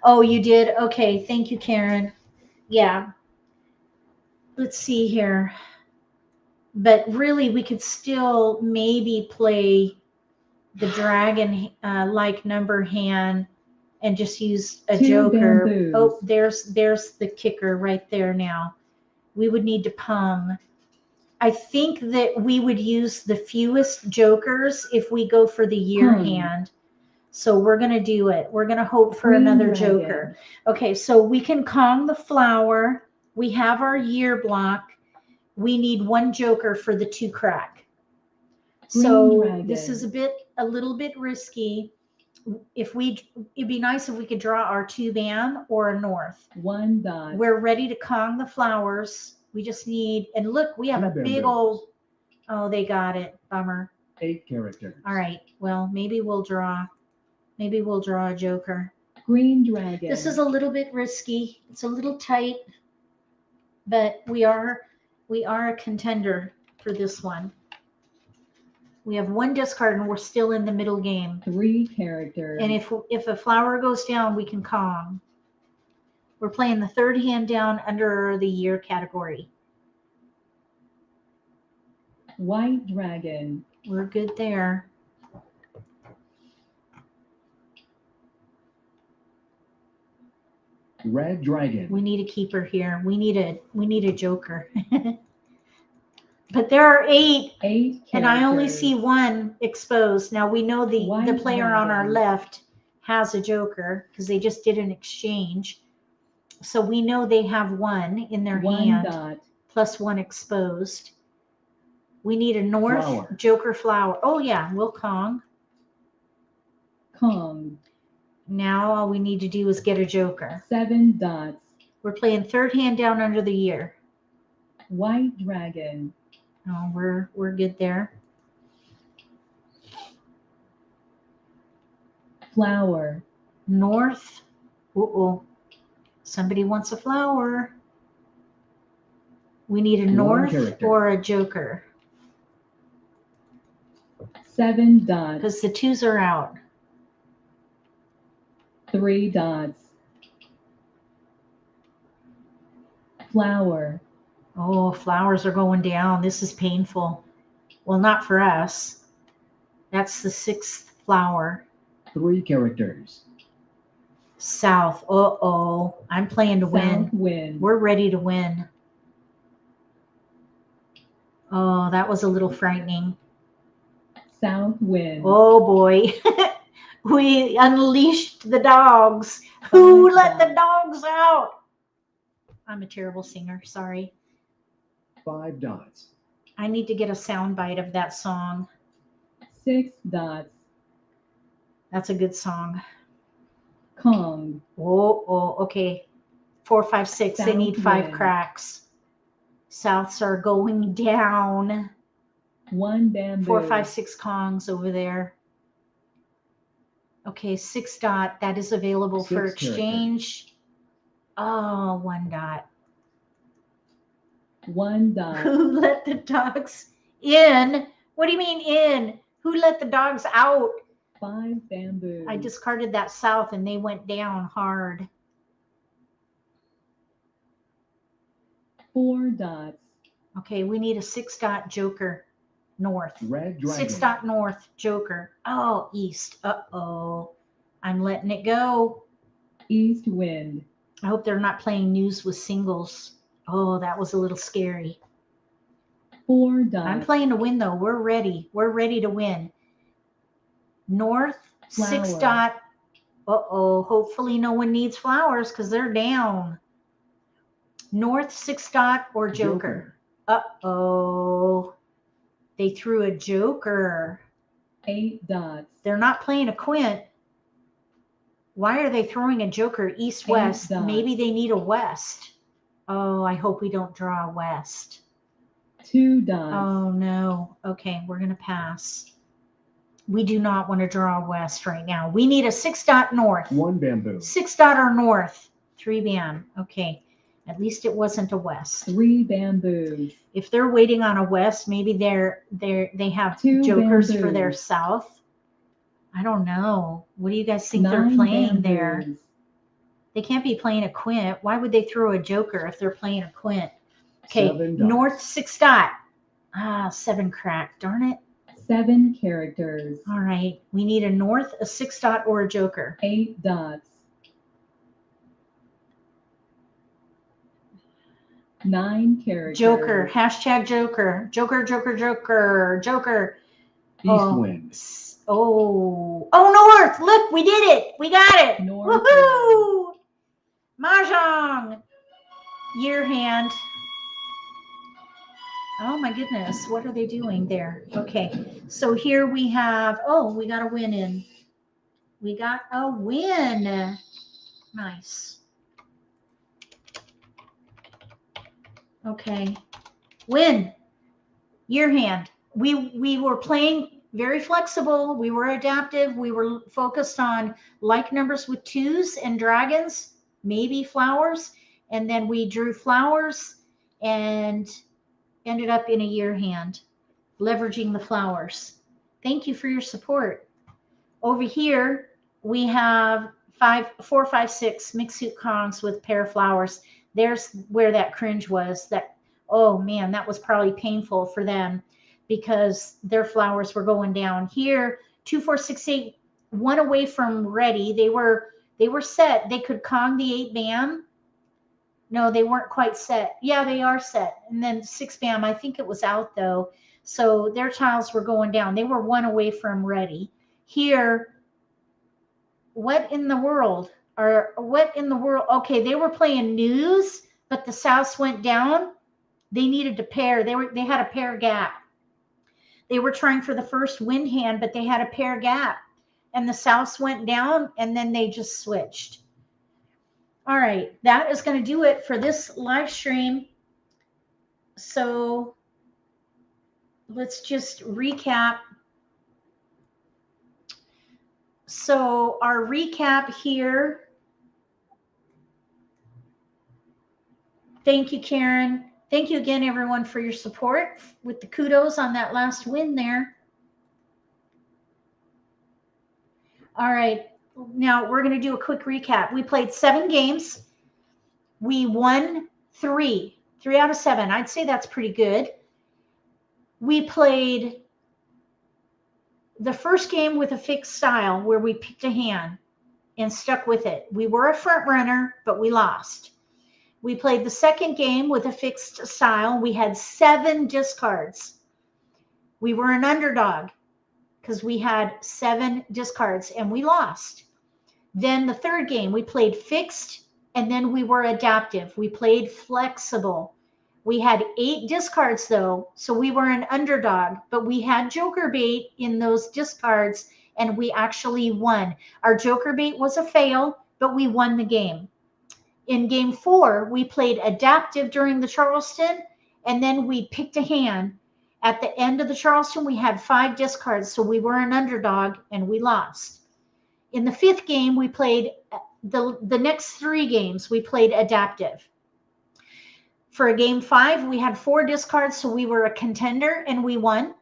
Oh, you did? Okay. Thank you, Karen. Yeah. Let's see here. But really, we could still maybe play the dragon like number hand and just use a 2 joker. bamboos. Oh, there's the kicker right there now. We would need to pung. I think that we would use the fewest jokers if we go for the year Pung. hand. So we're going to do it. We're going to hope for Green another dragon. joker. Okay, so we can Kong the flower. We have our year block. We need 1 joker for the 2 crack. Green So dragon. this is a little bit risky. It'd be nice if we could draw our 2 bam or a north. 1 dot. We're ready to Kong the flowers. We just need, and look, we have a 2 big bamboos. old, oh, they got it. Bummer. 8 characters. All right. Well, maybe we'll draw a joker. Green dragon. This is a little bit risky. It's a little tight, but we are a contender for this one. We have one discard and we're still in the middle game. 3 characters. And if a flower goes down, we can Kong. We're playing the third hand down under the year category. White dragon. We're good there. Red dragon. We need a keeper here. We need a joker. But there are 8, 8 characters. and I only see 1 exposed. Now we know the White player on our dragon. left has a joker because they just did an exchange. So we know they have 1 in their 1 hand dot. plus 1 exposed. We need a north Flower. joker flower. Oh yeah, we'll Kong. Kong. Now all we need to do is get a joker. 7 dots. We're playing third hand down under the year. White dragon. Oh, we're good there. Flower. North. Uh-oh. Somebody wants a flower. We need a One north character. or a joker 7 dots. because the 2s are out. 3 dots. Flower. Oh, flowers are going down. This is painful. Well, not for us. That's the 6th flower. 3 characters. South. Uh-oh. I'm playing to win. South wind. We're ready to win. Oh, that was a little frightening. South wind. Oh boy. We unleashed the dogs. Who let the dogs out? I'm a terrible singer. Sorry. 5 dots. I need to get a sound bite of that song. 6 dots. That's a good song. Kong. Oh, okay. 4, 5, 6. They South need 5 wind. cracks. Souths are going down. 1 bamboo. 4, 5, 6 Kongs over there. Okay, 6 dot. That is available for 6 characters. exchange. Oh, 1 dot. 1 dot. Who let the dogs in? What do you mean in? Who let the dogs out? 5 bamboo. I discarded that south and they went down hard. 4 dots. Okay, we need a 6 dot joker north. Red dragon. 6 dot north joker. Oh, east. Uh-oh. I'm letting it go. East wind. I hope they're not playing news with singles. Oh, that was a little scary. 4 dots. I'm playing to win though. We're ready. We're ready to win. North, 6 Flower. dot. Uh-oh. Hopefully no one needs flowers because they're down. North, 6 dot or joker. Uh-oh. They threw a joker. 8 dots. They're not playing a quint. Why are they throwing a joker east-west? dots. Maybe they need a west. Oh, I hope we don't draw a west. 2 dots. Oh, no. Okay, we're going to pass. We do not want to draw a west right now. We need a 6 dot north. 1 bamboo. 6 dot or north. 3 bam. Okay. At least it wasn't a west. 3 bamboos. If they're waiting on a west, maybe they have 2 jokers for bamboos. their south. I don't know. What do you guys think they're 9 playing there? bamboos. They can't be playing a quint. Why would they throw a joker if they're playing a quint? Okay, 7 dots. north 6 dot. Ah, 7 crack. Darn it. 7 characters. All right. We need a north, a 6 dot, or a joker. 8 dots. 9 characters. Joker. Hashtag joker. Joker, joker, joker. Joker. East Oh. wind. Oh, north. Look, we did it. We got it. North Woohoo! Mahjong. Year hand. Oh my goodness. What are they doing there? Okay. So here we have, we got a win in. We got a win. Nice. Okay. Win. Year hand. We were playing very flexible. We were adaptive. We were focused on like numbers with 2s and dragons, maybe flowers. And then we drew flowers and ended up in a year hand, leveraging the flowers. Thank you for your support. Over here, we have 4, 5, 6 mixed suit Kongs with pair of flowers. There's where that cringe was. That, oh man, that was probably painful for them because their flowers were going down. Here, 2, 4, 6, 8, one away from ready. They were set. They could Kong the 8 bam. No, they weren't quite set. Yeah, they are set. And then 6 bam, I think it was out though. So their tiles were going down. They were one away from ready. Here, what in the world? Okay, they were playing news, but the Souths went down. They needed to pair. They had a pair gap. They were trying for the first wind hand, but they had a pair gap. And the Souths went down, and then they just switched. All right, that is going to do it for this live stream. So let's just recap. So our recap here. Thank you, Karen. Thank you again, everyone, for your support with the kudos on that last win there. All right. Now we're going to do a quick recap. We played 7 games. We won 3 out of 7. I'd say that's pretty good. We played the first game with a fixed style where we picked a hand and stuck with it. We were a front runner, but we lost. We played the second game with a fixed style. We had 7 discards. We were an underdog because we had 7 discards and we lost. Then the third game, we played fixed and then we were adaptive. We played flexible. We had 8 discards though, so we were an underdog, but we had joker bait in those discards and we actually won. Our joker bait was a fail, but we won the game. In game 4, we played adaptive during the Charleston, and then we picked a hand. At the end of the Charleston, we had 5 discards, so we were an underdog, and we lost. In the 5th game, we played the next 3 games, we played adaptive. For game 5, we had 4 discards, so we were a contender, and we won.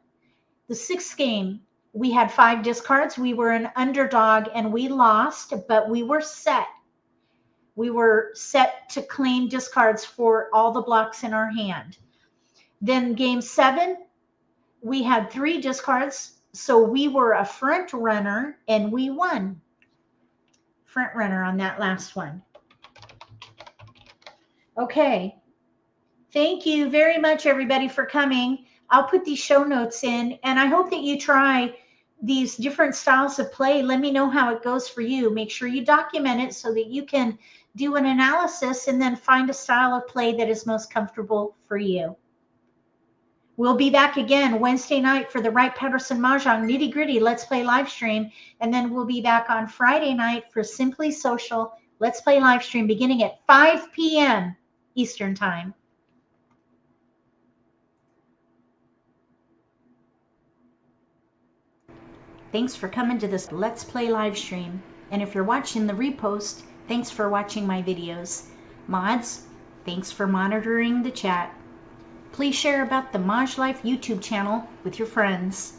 The 6th game, we had 5 discards. We were an underdog, and we lost, but we were set. We were set to claim discards for all the blocks in our hand. Then game 7, we had 3 discards. So we were a front runner and we won. Front runner on that last one. Okay. Thank you very much, everybody, for coming. I'll put these show notes in, and I hope that you try these different styles of play. Let me know how it goes for you. Make sure you document it so that you can do an analysis and then find a style of play that is most comfortable for you. We'll be back again Wednesday night for the Wright Patterson Mahjong Nitty-Gritty Let's Play live stream, and then we'll be back on Friday night for Simply Social Let's Play live stream beginning at 5 p.m. Eastern Time. Thanks for coming to this Let's Play live stream. And if you're watching the repost, thanks for watching my videos. Mods, thanks for monitoring the chat. Please share about the MAHJLIFE YouTube channel with your friends.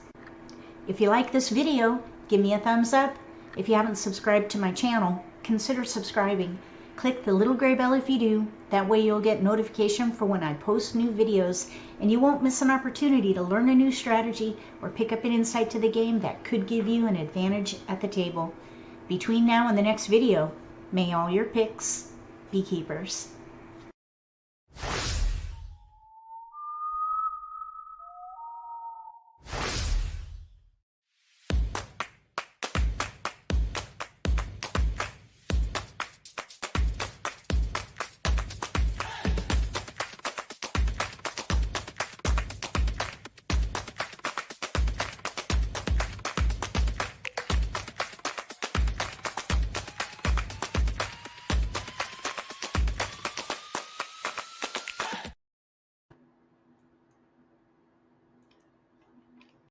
If you like this video, give me a thumbs up. If you haven't subscribed to my channel, consider subscribing. Click the little gray bell if you do. That way you'll get notification for when I post new videos, and you won't miss an opportunity to learn a new strategy or pick up an insight to the game that could give you an advantage at the table. Between now and the next video, may all your picks be keepers.